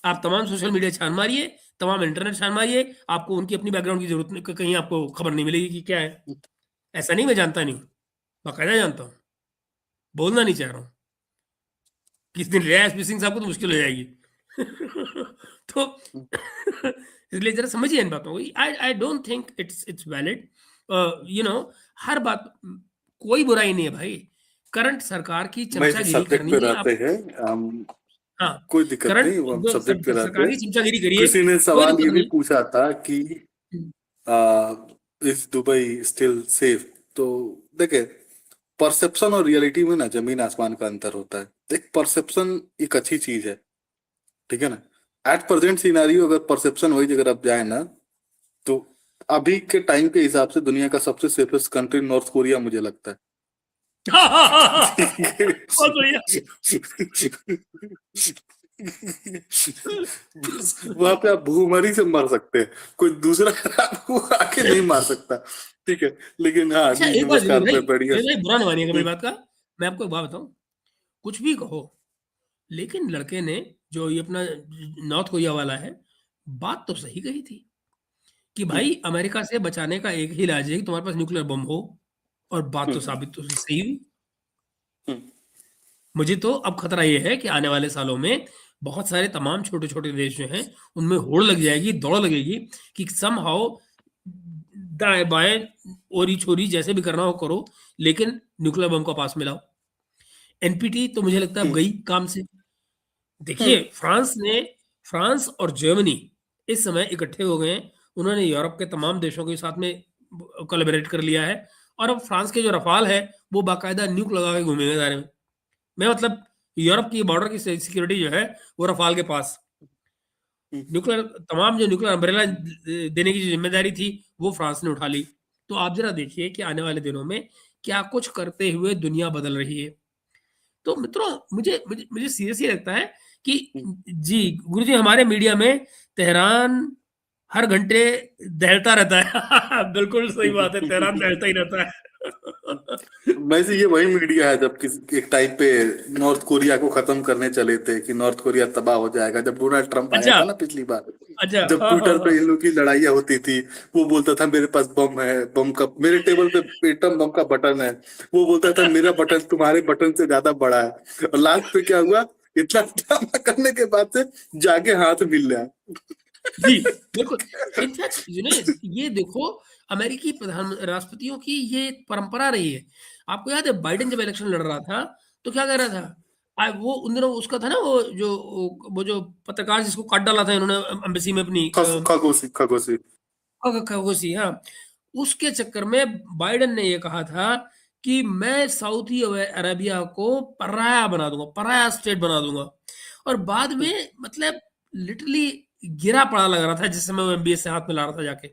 आप तमाम सोशल मीडिया छान मारिए, तमाम इंटरनेट छान मारिए, आपको उनकी अपनी बैकग्राउंड की जरूरत नहीं, कहीं आपको खबर नहीं मिलेगी कि क्या है। ऐसा नहीं मैं जानता नहीं हूँ, बाकायदा जानता हूँ, बोलना नहीं चाह रहा हूँ। किस दिन रिया एसपी सिंह साहब को तो मुश्किल हो जाएगी। तो इसलिए जरा समझिए इन बातों को। I I don't think it's valid. You know, हर बात कोई बुराई नहीं है भाई। करंट सरकार की मैं इसी चमचागिरी सब्जेक्ट करनी पे है आप। रहते हैं, हम हाँ, कोई दिक्कत करंट नहीं, वो हम सब्जेक्ट पे रहते सरकार हैं। की चमचागिरी करिए, किसी ने कोई सवाल दिक्कत ये भी नहीं। पूछा था कि इज दुबई स्टिल सेफ, तो देखे, परसेप्शन और रियलिटी में ना जमीन आसमान का अंतर होता है। एक परसेप्शन एक अच्छी चीज है, ठीक है ना। एट प्रेजेंट सिनारियो अगर परसेप्शन वही अगर आप जाए ना, तो अभी के टाइम के हिसाब से दुनिया का सबसे सेफेस्ट कंट्री नॉर्थ कोरिया मुझे लगता है। बहुत बढ़िया। वहां पे आप भूखमरी से मर सकते हैं, कोई दूसरा आपको आके नहीं मार सकता, ठीक है। लेकिन हाँ, अच्छा जी एक बात नमस्कार, भाई, मैं बढ़िया। भाई बुरा ना मानिएगा मेरी बात का, मैं आपको एक बात बताऊं, कुछ भी कहो, लेकिन लड़के ने जो ये अपना नॉर्थ कोरिया वाला है, बात तो सही कही थी कि भाई अमेरिका से बचाने का एक ही इलाज है कि तुम्हारे पास न्यूक्लियर बम हो, और बात तो साबित तो सही हुई। मुझे तो अब खतरा ये है कि आने वाले सालों में बहुत सारे तमाम छोटे छोटे देश जो हैं उनमें होड़ लग जाएगी, दौड़ लगेगी कि समहाउ दाएं बाएं ओरी छोरी जैसे भी करना हो करो, लेकिन न्यूक्लियर बम का पास मिलाओ। एनपीटी तो मुझे लगता है अब गई काम से। देखिए फ्रांस और जर्मनी इस समय इकट्ठे हो गए हैं, उन्होंने यूरोप के तमाम देशों के साथ में कोलैबोरेट कर लिया है, और अब फ्रांस के जो रफाल है वो बाकायदा न्यूक लगा के घूमेंगे दायरे में। मैं मतलब यूरोप की बॉर्डर की सिक्योरिटी जो है वो रफाल के पास, न्यूक्लियर तमाम जो न्यूक्लियर अम्ब्रेला देने की जो जिम्मेदारी थी वो फ्रांस ने उठा ली। तो आप जरा देखिए कि आने वाले दिनों में क्या कुछ करते हुए दुनिया बदल रही है। तो मित्रों मुझे मुझे मुझे सीरियसली लगता है कि जी गुरुजी, हमारे मीडिया में तेहरान हर घंटे दहलता रहता है। बिल्कुल सही बात है, तेहरान दहलता ही रहता है। वैसे ये वही मीडिया है जब किसी एक टाइम पे नॉर्थ कोरिया को खत्म करने चले थे कि नॉर्थ कोरिया तबाह हो जाएगा, जब डोनाल्ड ट्रंप आया अच्छा था ना पिछली बार, अच्छा, जब हाँ हाँ ट्विटर हाँ। पे इन लोग की लड़ाइयाँ होती थी, वो बोलता था मेरे पास बम है, बम का मेरे टेबल पे एटम बम का बटन है, वो बोलता था मेरा बटन तुम्हारे बटन से ज्यादा बड़ा है, और लास्ट पे क्या हुआ, इतना ड्रामा करने के बाद से जाके हाथ मिल रहा है। जी बिल्कुल। इनफैक्ट ये देखो, अमेरिकी प्रधान राष्ट्रपतियों की ये परंपरा रही है। आपको याद है बाइडेन जब इलेक्शन लड़ रहा था तो क्या कह रहा था, वो उन दिनों उसका था ना, वो जो पत्रकार जिसको काट डाला था इन्होंने एम्बेसी में अपनी, खगोशी खगोशी। खगोसी, हाँ। उसके चक्कर में बाइडेन ने ये कहा था कि मैं सऊदी अरेबिया को पराया बना दूंगा, पराया स्टेट बना दूंगा, और बाद में मतलब लिटरली गिरा पड़ा लग रहा था जिस समय वो एमबीए से हाथ मिला रहा था जाके,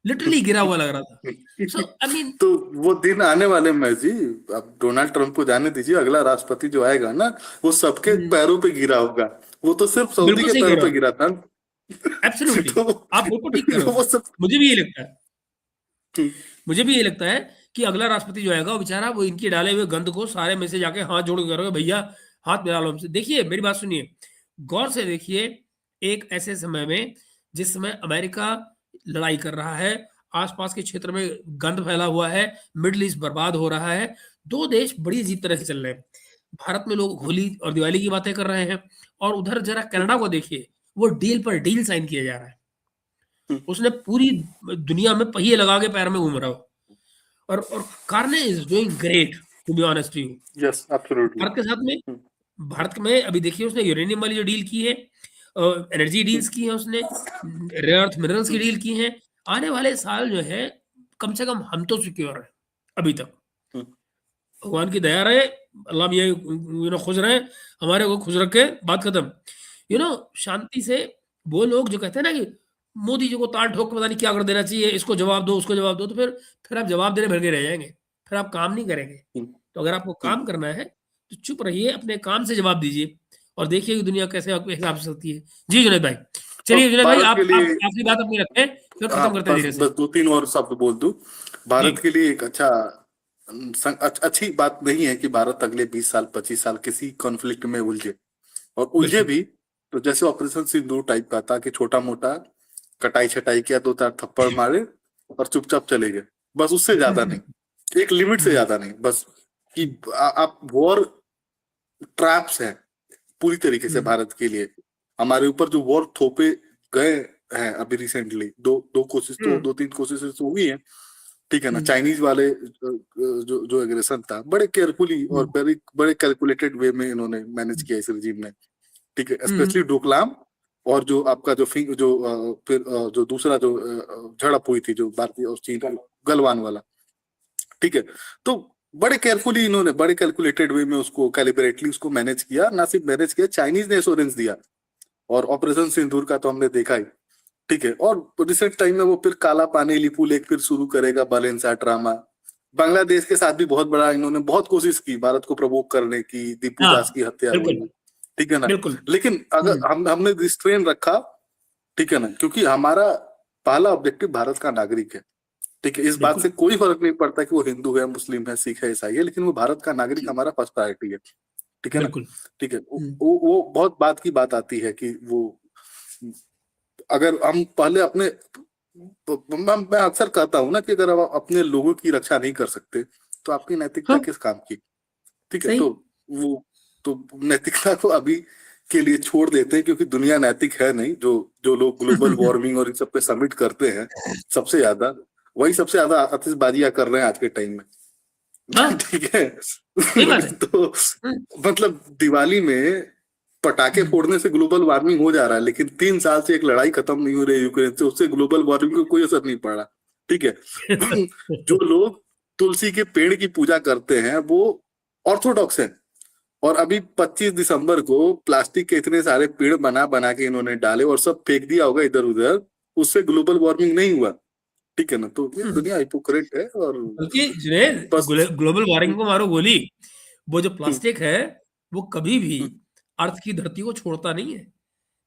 लिटरली गिरा हुआ लग रहा था। सो आई मीन, तो वो दिन आने वाले में जी, अब डोनाल्ड ट्रंप को जाने दीजिए, अगला राष्ट्रपति जो आएगा ना वो सबके पैरों पे गिरा होगा, वो तो सिर्फ सऊदी बिल्कुल के सही कह पैरों रहे पे हो, गिरा था। एब्सोल्युटली। तो आप बिल्कुल ठीक कह रहे वो हो, सब मुझे भी ये लगता है। मुझे भी ये लगता है कि अगला राष्ट्रपति जो आएगा वो बेचारा वो इनके डाले हुए गंद को सारे में से जाके हाथ जोड़ के करोगे, भैया हाथ मिला लो हमसे। देखिए मेरी बात सुनिए, गौर से देखिए, एक ऐसे समय में जिस समय अमेरिका लड़ाई कर रहा है, आसपास के क्षेत्र में गंद फैला हुआ है, मिडिल ईस्ट बर्बाद हो रहा है, दो देश बड़ी अजीब तरह से चल रहे हैं। भारत में लोग होली और दिवाली की बातें कर रहे हैं, और उधर जरा कनाडा को देखिए, वो डील पर डील साइन किया जा रहा है। उसने पूरी दुनिया में पहिए लगा के पैर में घूम रहा हो, और Carney is doing great, to be honest to you. Yes absolutely. Bharat के साथ में, भारत में अभी देखिए उसने यूरेनियम वाली जो डील की है, एनर्जी डील्स की है उसने, रेयर अर्थ मिनरल्स की डील की है। आने वाले साल जो है कम से कम हम तो सिक्योर है अभी तक, भगवान की दया रहे, अल्लाह ये खुश रहे, हमारे को खुश रखे, बात खत्म। शांति से। वो लोग जो कहते हैं ना कि मोदी जी को ताल ठोक के पता नहीं क्या कर देना चाहिए, इसको जवाब दो उसको जवाब दो, तो फिर आप जवाब देने भर के रह जाएंगे, फिर आप काम नहीं करेंगे। तो अगर आपको काम करना है तो चुप रहिए, अपने काम से जवाब दीजिए, और देखिए कि दुनिया कैसे आपके हिसाब से चलती है। जी जुनैद भाई, चलिए जुनैद भाई, भारत आप के लिए आखिरी बात अपनी रखें, फिर हाँ, खत्म करते हैं बस धीरे से। बस दो तीन और शब्द बोल दूं। जी भारत के लिए एक अच्छी बात नहीं है कि भारत अगले 20 साल 25 साल किसी कॉन्फ्लिक्ट में उलझे, और उलझे बिल्कुल। भी तो जैसे ऑपरेशन सिंदूर टाइप का था कि छोटा मोटा कटाई छटाई किया, दो चार थप्पड़ मारे और चुपचाप चले गए, बस उससे ज्यादा नहीं, एक लिमिट से ज्यादा नहीं, बस कि आप वॉर ट्रैप्स हैं पूरी तरीके से भारत के लिए। हमारे ऊपर जो वॉर थोपे गए हैं अभी रिसेंटली, दो तीन कोशिशें तो हुई हैं, ठीक है ना। चाइनीज वाले जो एग्रेशन था, बड़े केयरफुली और बड़े कैलकुलेटेड वे में इन्होंने मैनेज किया इस रिजीम ने, ठीक है। स्पेशली डोकलाम, और जो आपका फिर जो दूसरा जो झड़प हुई थी जो भारतीय और चीन का, गलवान वाला, ठीक है। तो बड़े केयरफुली इन्होंने बड़े कैलकुलेटेड वे में उसको कैलिब्रेटली उसको मैनेज किया, ना सिर्फ मैनेज किया, चाइनीज ने एश्योरेंस दिया, और ऑपरेशन सिंदूर का तो हमने देखा ही, ठीक है। और रिसेंट टाइम में वो फिर काला पानी लिपू लेक फिर शुरू करेगा, बालेंसा ड्रामा, बांग्लादेश के साथ भी बहुत बड़ा इन्होंने बहुत कोशिश की भारत को प्रवोक करने की, दीपू हाँ, दास की हत्या बिल्कुल हुई, ठीक है ना। बिल्कुल। लेकिन अगर हमने रिस्ट्रेन रखा, ठीक है ना, क्योंकि हमारा पहला ऑब्जेक्टिव भारत का नागरिक है, ठीक है। इस बात बिल्कुल से कोई फर्क नहीं पड़ता कि वो हिंदू है, मुस्लिम है, सिख है, ईसाई है, लेकिन वो भारत का नागरिक हमारा फर्स्ट प्रायोरिटी है, ठीक है ना। बिल्कुल। ठीक है, वो बहुत बात की बात आती है कि वो अगर हम पहले अपने मैं अक्सर कहता हूं ना कि अगर आप अपने लोगों की रक्षा नहीं कर सकते तो आपकी नैतिकता हाँ, किस काम की, ठीक है। सही। वो तो नैतिकता को अभी के लिए छोड़ देते हैं, क्योंकि दुनिया नैतिक है नहीं। जो जो लोग ग्लोबल वार्मिंग और इन सब पे सबमिट करते हैं सबसे ज्यादा, वही सबसे ज्यादा आतिशबाजियां कर रहे हैं आज के टाइम में, हाँ, ठीक है। सही बात है। तो मतलब दिवाली में पटाखे फोड़ने से ग्लोबल वार्मिंग हो जा रहा है, लेकिन 3 साल से एक लड़ाई खत्म नहीं हो रही यूक्रेन से, उससे ग्लोबल वार्मिंग को कोई असर नहीं पड़ रहा, ठीक है। जो लोग तुलसी के पेड़ की पूजा करते हैं वो ऑर्थोडॉक्स हैं, और अभी 25 दिसंबर को प्लास्टिक के इतने सारे पेड़ बना बना के इन्होंने डाले और सब फेंक दिया होगा इधर उधर, उससे ग्लोबल वार्मिंग नहीं हुआ, ठीक है ना। तो ये दुनिया हिपोक्रेट है। और बल्कि जुनैद, बस ग्लोबल वार्मिंग को मारो गोली, वो जो प्लास्टिक है वो कभी भी अर्थ की धरती को छोड़ता नहीं है।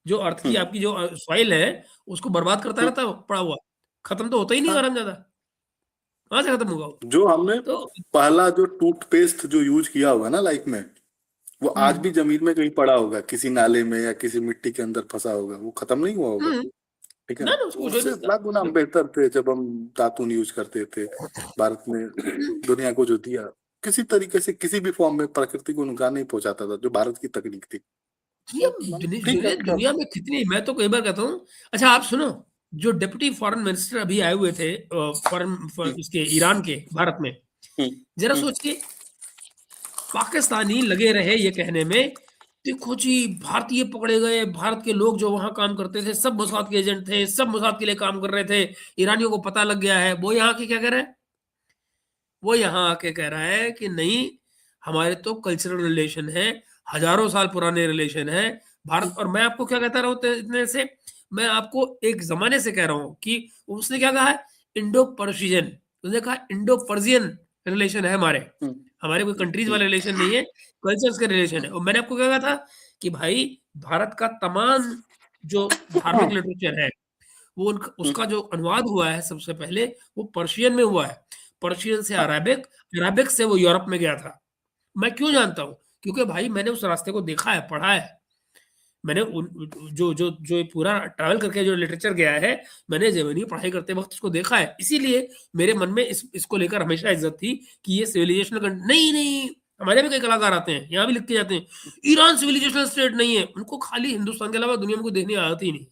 जो अर्थ की आपकी जो सॉइल है उसको बर्बाद करता रहता है पड़ा हुआ, खत्म तो होता ही नहीं हाँ, हरामजादा, कहाँ से खत्म होगा वो? जो हमने तो पहला जो टूथपेस्ट जो यूज किया होगा ना लाइफ में, वो आज भी जमीन में कहीं पड़ा होगा, किसी नाले में या किसी मिट्टी के अंदर फंसा होगा, वो खत्म नहीं हुआ होगा, हम्म, ठीक है ना ना। ना तो उसको कुछ हो उससे नहीं सकता। लाख गुना हम बेहतर थे जब हम दातून यूज करते थे। भारत ने दुनिया को जो दिया, किसी तरीके से किसी भी फॉर्म में प्रकृति को नुकसान नहीं पहुंचाता था, जो भारत की तकनीक थी। ये तो ठीक है, क्या दुनिया में कितनी, मैं तो कई बार कहता हूँ। अच्छा आप सुनो, जो डिप्टी फॉरेन मिनिस्टर अभी आए हुए थे फॉरेन इसके ईरान के भारत में, हम्म, जरा हम्म, सोचिए, पाकिस्तानी लगे रहे ये कहने में, देखो जी भारतीय पकड़े गए, भारत के लोग जो वहां काम करते थे सब मोसाद के एजेंट थे, सब मोसाद के लिए काम कर रहे थे, ईरानियों को पता लग गया है। वो यहाँ के क्या कह रहा है? वो यहाँ आके कह रहा है कि नहीं, हमारे तो कल्चरल रिलेशन है, हजारों साल पुराने रिलेशन है भारत। और मैं आपको क्या कहता रहा हूँ इतने से, मैं आपको एक जमाने से कह रहा हूँ कि उसने क्या कहा है, इंडो पर्शियन, उसने कहा इंडो पर्सियन रिलेशन है हमारे, हम्म, हमारे कोई कंट्रीज हम्म, वाले रिलेशन नहीं है, कल्चर्स के रिलेशन है। और मैंने आपको क्या कहा था कि भाई भारत का तमाम जो धार्मिक लिटरेचर है वो उसका जो अनुवाद हुआ है सबसे पहले वो पर्शियन में हुआ है, पर्शियन से हाँ, अरबिक, अरबिक से वो यूरोप में गया था। मैं क्यों जानता हूँ? क्योंकि भाई मैंने उस रास्ते को देखा है, पढ़ा है, मैंने जो जो जो पूरा ट्रैवल करके जो लिटरेचर गया है, मैंने जर्मनी पढ़ाई करते वक्त उसको देखा है। इसीलिए मेरे मन में इसको लेकर हमेशा इज्जत थी कि ये सिविलाइजेशनल नहीं नहीं, हमारे भी कई कलाकार आते हैं यहाँ भी लिख के जाते हैं ईरान सिविलाइजेशनल स्टेट नहीं है, उनको खाली हिंदुस्तान के अलावा दुनिया में कोई देखने आती ही नहीं।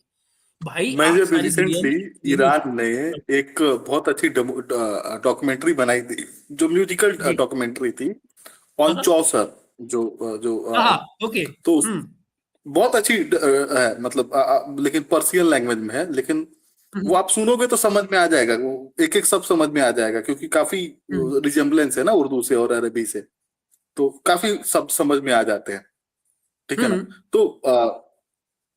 भाई मैं आप जब सारी दुनिया रिसेंटली में ईरान ने एक बहुत अच्छी डॉक्यूमेंट्री बनाई थी, जो म्यूजिकल जी, डॉक्यूमेंट्री थी, हाँ, ऑन हाँ, चौसर, जो जो हाँ, ओके, तो हुँ, बहुत अच्छी है, मतलब लेकिन पर्शियन लैंग्वेज में है, लेकिन हुँ, वो आप सुनोगे तो समझ में आ जाएगा, वो एक एक सब समझ में आ जाएगा, क्योंकि काफी हुँ, रिजेम्बलेंस है ना उर्दू से और अरबी से, तो काफी सब समझ में आ जाते हैं, ठीक है हुँ, ना। तो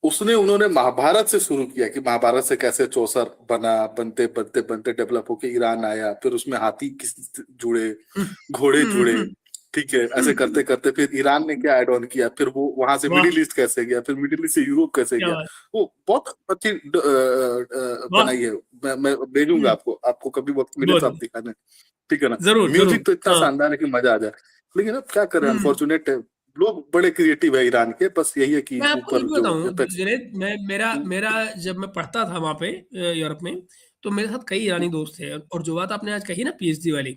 उसने उन्होंने महाभारत से शुरू किया कि महाभारत से कैसे चौसर बना, बनते बनते बनते डेवलप होके ईरान आया, फिर उसमें हाथी किस जुड़े, हुँ, घोड़े हुँ, जुड़े, हुँ, ठीक है। ऐसे हुँ, करते करते फिर ईरान ने क्या एड ऑन किया, फिर वो वहां से वाह! मिडिल ईस्ट कैसे गया, फिर मिडिल ईस्ट से यूरोप कैसे क्या गया। बात! वो बहुत अच्छी वाह! बनाई है। मैं भेजूंगा हुँ, आपको, आपको कभी वक्त मिले तो बहुत आप दिखाना, ठीक है ना। ज़रूर, ज़रूर, म्यूजिक तो इतना हाँ, शानदार है कि मजा आ जाए, लेकिन अब क्या करें, हुँ। अनफॉर्चुनेट है। लोग बड़े क्रिएटिव है ईरान के, बस यही है कि मैं आपको ये ऊपर भी जो बताऊँ एपेक्स। जुनैद, मैं मेरा मेरा जब मैं पढ़ता था वहाँ पे यूरोप में, तो मेरे साथ कई ईरानी दोस्त थे। और जो बात आपने आज कही ना पीएचडी वाली,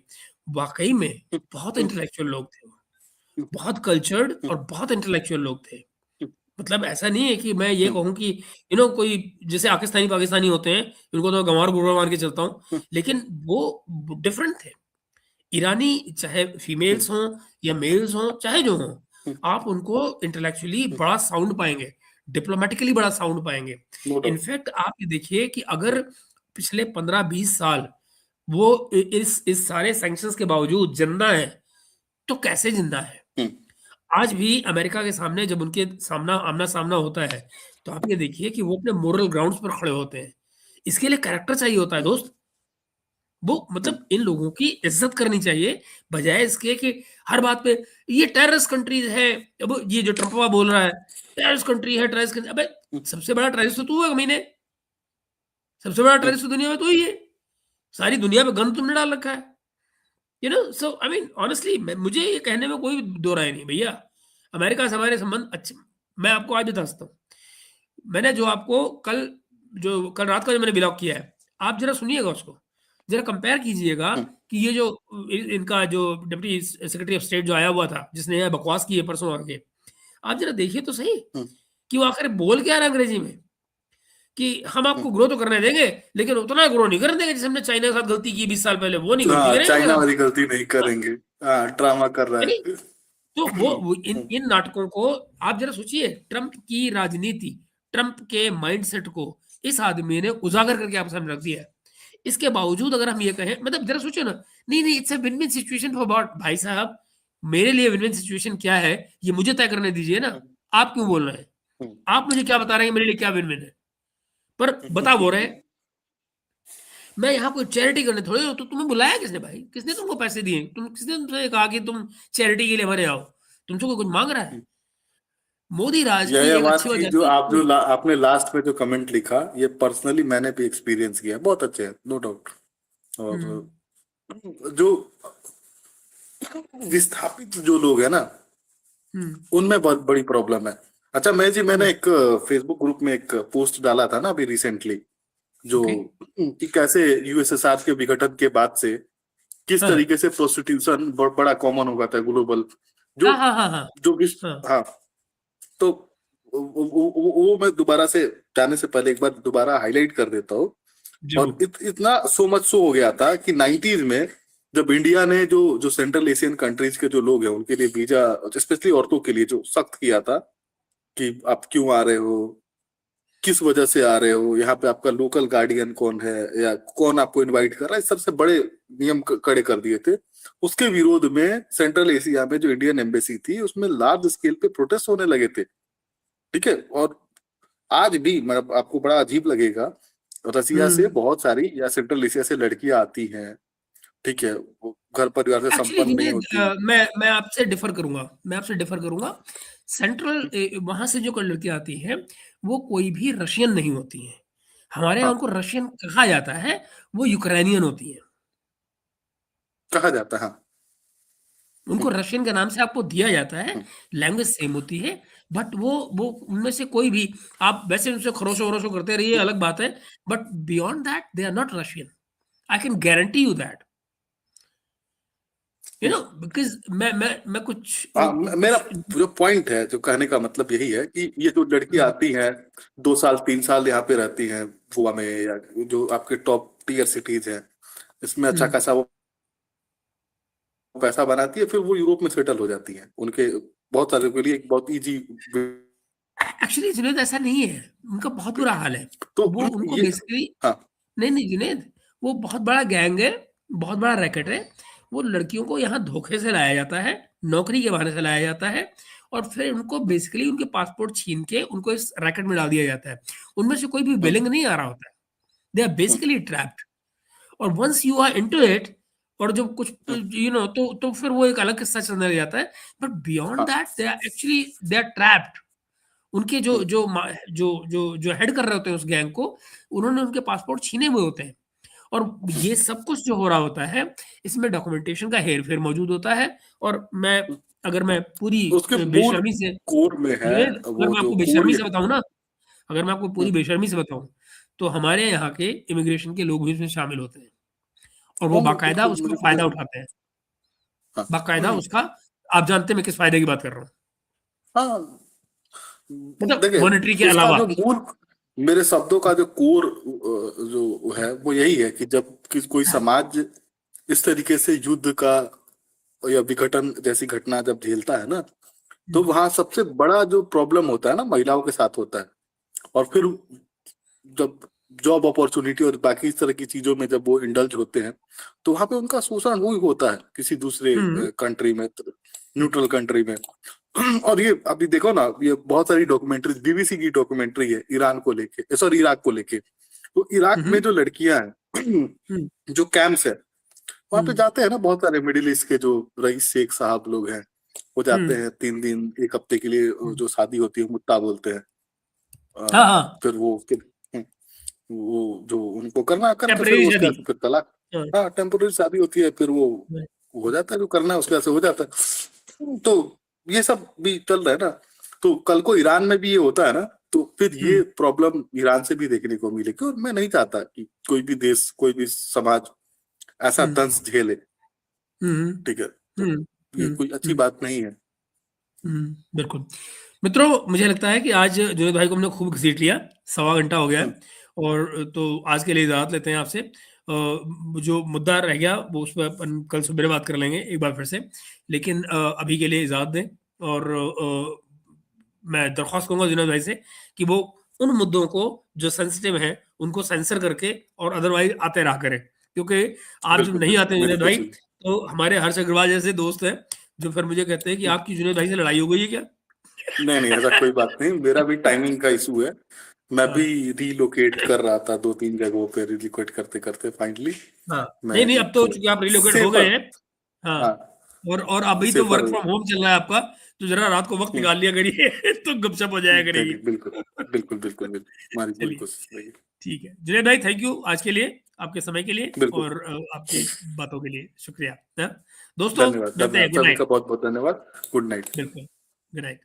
वाक़ई में बहुत इंटेलेक्चुअल लोग थे वो, बहुत कल्चर्ड और बहुत इंटेलेक्चुअल लोग थे। मतलब ऐसा नहीं है कि मैं ये कहूँ कि कोई जैसे पाकिस्तानी होते हैं, उनको तो गँवार-गुरवार मार के चलता हूँ, लेकिन वो डिफरेंट थे। ईरानी चाहे फीमेल्स हों या मेल्स हों, चाहे जो हों, आप उनको इंटेलेक्चुअली बड़ा साउंड पाएँगे, डिप्लोमैटिकली बड़ा साउंड पाएँगे। No doubt. इनफैक्ट आप ये देखिए कि अगर पिछले 15-20 साल वो इस सारे सैंक्शंस के बावजूद ज़िंदा हैं, तो कैसे ज़िंदा हैं? आज भी अमेरिका के सामने जब उनके आमना-सामना होता है, तो आप ये देखिए कि वो अपने मोरल ग्राउंड्स पर खड़े होते हैं। इसके लिए कैरेक्टर चाहिए होता है दोस्त। वो मतलब इन लोगों की इज्जत करनी चाहिए, बजाय इसके कि हर बात पे ये टेररिस्ट कंट्रीज है। अब ये जो ट्रम्पवा बोल रहा है टेररिस्ट कंट्री है, टेररिस्ट कंट्री, अबे सबसे बड़ा टेररिस्ट तो तू है कमीने, सबसे बड़ा टेररिस्ट तो दुनिया में तो ही है, सारी दुनिया पे गन तुमने डाल रखा है, you know. So I mean honestly मुझे ये कहने में कोई दो राय नहीं भैया, अमेरिका से हमारे संबंध अच्छे। मैं आपको आज बता सकता हूँ, मैंने जो आपको कल रात का जो मैंने ब्लॉग किया है, आप जरा सुनिएगा उसको, जरा कंपेयर कीजिएगा कि ये जो इनका जो डिप्टी सेक्रेटरी ऑफ स्टेट जो आया हुआ था, जिसने यह बकवास की है परसों आके, आप जरा देखिए तो सही कि वो आखिर बोल क्या रहा है अंग्रेजी में, कि हम आपको ग्रो तो करने देंगे लेकिन उतना ग्रो नहीं करने देंगे जैसे हमने चाइना के साथ गलती की 20 साल पहले, वो नहीं गलती करेंगे। चाइना वाली गलती नहीं करेंगे। ड्रामा कर रहा है। तो वो इन नाटकों को आप जरा सोचिए, ट्रंप की राजनीति, ट्रंप के माइंडसेट को इस आदमी ने उजागर करके आप सामने रख दिया है। इसके बावजूद अगर हम ये कहें, मतलब जरा सोचिए ना, नहीं it's a win win situation for about, भाई साहब मेरे लिए विन विन सिचुएशन क्या है ये मुझे तय करने दीजिए ना, आप क्यों बोल रहे हैं? आप मुझे क्या बता रहे हैं मेरे लिए क्या विन विन है? पर बता वो रहे मैं यहाँ कोई चैरिटी करने थोड़ी, तो तुम्हें बुलाया किसने भाई? किसने तुमको पैसे दिए? किसने तुमसे कहा कि तुम चैरिटी के लिए हमारे आओ? तुमसे कोई कुछ मांग रहा है? मोदी राज की एक अच्छी वजह जो आपने लास्ट में जो कमेंट लिखा, ये पर्सनली मैंने भी एक्सपीरियंस किया, बहुत अच्छे है, नो डाउट। और जो विस्थापित जो लोग है ना, उनमें बहुत बड़ी प्रॉब्लम है। अच्छा मैंने एक फेसबुक ग्रुप में एक पोस्ट डाला था ना अभी रिसेंटली, जो कि कैसे यूएसएसआर के विघटन के बाद से किस तरीके से प्रोस्टिट्यूशन बड़ा कॉमन हो गया था ग्लोबल, जो हाँ। तो वो मैं दोबारा से जाने से पहले एक बार दोबारा हाईलाइट कर देता हूँ। और इतना सो मच सो हो गया था कि 90s में जब इंडिया ने जो सेंट्रल एशियन कंट्रीज के जो लोग हैं उनके लिए वीजा, स्पेशली औरतों के लिए जो सख्त किया था कि आप क्यों आ रहे हो, किस वजह से आ रहे हो, यहाँ पे आपका लोकल गार्डियन कौन है या कौन आपको इनवाइट कर रहा है, सबसे बड़े नियम कड़े कर दिए थे। उसके विरोध में सेंट्रल एशिया में जो इंडियन एम्बेसी थी उसमें लार्ज स्केल पे प्रोटेस्ट होने लगे थे, ठीक है। और आज भी मतलब आपको बड़ा अजीब लगेगा, रसिया से बहुत सारी या सेंट्रल एशिया से लड़कियां आती हैं, ठीक है, घर परिवार से संपन्न नहीं होती। मैं आपसे डिफर करूंगा, सेंट्रल वहां से जो लड़कियां आती हैं वो कोई भी रशियन नहीं होती हैं, हमारे यहाँ उनको रशियन कहा जाता है, वो यूक्रेनियन होती है, कहा जाता है, उनको रशियन के नाम से आपको दिया जाता है, लैंग्वेज सेम होती है, बट वो उनमें से कोई भी, आप वैसे उनसे खरोशो वरोशो करते रहिए अलग बात है, but beyond that they are not Russian, I can guarantee you that, you know, because मैं कुछ मेरा जो पॉइंट है, जो कहने का मतलब यही है कि ये जो लड़की आती हैं 2 साल 3 साल यहाँ पे रहती हैं गोवा में या जो आपके टॉप टियर सिटीज हैं, इसमें अच्छा खासा वो पैसा बनाती है, फिर वो यूरोप में सेटल हो जाती है। उनके बहुत सारे के लिए बहुत इजी। एक्चुअली जुनैद ऐसा नहीं है, उनका बहुत बुरा हाल है, तो वो उनको बेसिकली नहीं जुनैद, वो बहुत बड़ा गैंग है, बहुत बड़ा रैकेट है, वो लड़कियों को यहाँ धोखे से लाया जाता है, नौकरी के बहाने से लाया जाता है, और फिर उनको बेसिकली उनके पासपोर्ट छीन के उनको इस रैकेट में डाल दिया जाता है। उनमें से कोई भी विलिंग नहीं आ रहा होता है, दे आर बेसिकली ट्रैप्ड, और once you are into it, और जब कुछ यू नो तो फिर वो एक अलग किस्सा चलने लग जाता है, but beyond that they are actually they are trapped. उनके जो हेड कर रहे होते हैं उस गैंग को, उन्होंने उनके पासपोर्ट छीने हुए होते हैं, और ये सब कुछ जो हो रहा होता है इसमें डॉक्यूमेंटेशन का हेर फेर मौजूद होता है। और अगर मैं पूरी बेशर्मी से बताऊं ना, अगर मैं आपको पूरी बेशर्मी से बताऊं, तो हमारे यहाँ के इमिग्रेशन के लोग भी इसमें शामिल होते हैं, और वो बाकायदा उसका फायदा उठाते हैं, बाकायदा उसका, आप जानते हैं मैं किस फायदे की बात कर रहा हूँ, मतलब मॉनेटरी के अलावा। मेरे शब्दों का जो कोर जो है वो यही है कि जब कोई समाज इस तरीके से युद्ध का या विघटन जैसी घटना जब झेलता है ना, तो वहां सबसे बड़ा जो प्रॉब्लम होता है ना महिलाओं के साथ होता है। और फिर जब जॉब अपॉर्चुनिटी और बाकी इस तरह की चीजों में जब वो इंडल्ज होते हैं, तो वहां पे उनका शोषण वही होता है किसी दूसरे कंट्री में, न्यूट्रल कंट्री में। और ये अभी देखो ना, ये बहुत सारी डॉक्यूमेंट्रीज, बीबीसी की डॉक्यूमेंट्री है ईरान को लेके, सॉरी इराक को लेके। तो इराक में जो लड़कियां हैं जो कैंप्स है वहां पे हम्म, जाते हैं ना, बहुत सारे मिडिल ईस्ट के जो रईस शेख साहब लोग हैं, वो जाते हैं 3 दिन 1 हफ्ते के लिए, जो शादी होती है मुत्ता बोलते हैं। हाँ हाँ, फिर वो जो उनको करना करके फिर टेम्परेरी उसके शादी। बाद फिर तलाक। हाँ, हाँ, टेम्पोररी शादी होती है, फिर वो हो जाता है, जो करना है उसके बाद से हो जाता है। तो ये सब भी चल रहा है ना, तो कल को ईरान में भी ये होता है ना, तो फिर ये प्रॉब्लम ईरान से भी देखने को मिलेगी। और मैं नहीं चाहता कि कोई भी देश, कोई भी समाज ऐसा दंश झेले। हम्म, ठीक है, तो हम्म, ये हम्म, कोई अच्छी बात नहीं है। बिल्कुल। मित्रों, मुझे लगता है कि आज जुनेद भाई को हमने खूब घसीट लिया, 1.25 घंटा हो गया है। और तो आज के लिए इजाज़त लेते हैं आपसे। जो मुद्दा रह गया वो उस पर अपन कल सुबह बात कर लेंगे एक बार फिर से, लेकिन अभी के लिए इजाज़त दें। और मैं दरख्वास्त करूंगा जुनेद भाई से कि वो उन मुद्दों को जो सेंसिटिव हैं उनको सेंसर करके और अदरवाइज आते रहा करें, क्योंकि आप जब बिल्कुल नहीं आते बिल्कुल, मेरी जुनेद भाई, कोशिश। तो हमारे हर्ष अग्रवाल जैसे दोस्त हैं जो फिर मुझे कहते हैं कि आपकी जुनेद भाई से लड़ाई हो गई है क्या? नहीं नहीं, ऐसा कोई बात नहीं, मेरा भी टाइमिंग का इशू है। मैं हाँ, भी रीलोकेट कर रहा था, 2-3 जगहों पे रीलोकेट करते करते फाइनली हाँ, मैं नहीं नहीं, अब एक तो चूंकि आप रिलोकेट हो गए सेफर, हैं। हाँ, हाँ, और अभी तो सेफर। वर्क फ्रॉम होम चल रहा है आपका, तो जरा रात को वक्त निकाल लिया करिए तो गपशप हो जाया नहीं करेगी। नहीं, बिल्कुल बिल्कुल बिल्कुल बिल्कुल, हमारी पूरी चलिए, कोशिश रहेगी। ठीक है जुनेद भाई, थैंक यू आज के लिए, आपके समय के लिए बिल्कुल, और आपकी बातों के लिए शुक्रिया। हाँ? दोस्तों, धन्यवाद मिलते हैं। धन्यवाद, गुड सभी का नाइट। बहुत बहुत धन्यवाद। Good night. बिल्कुल, गुड नाइट।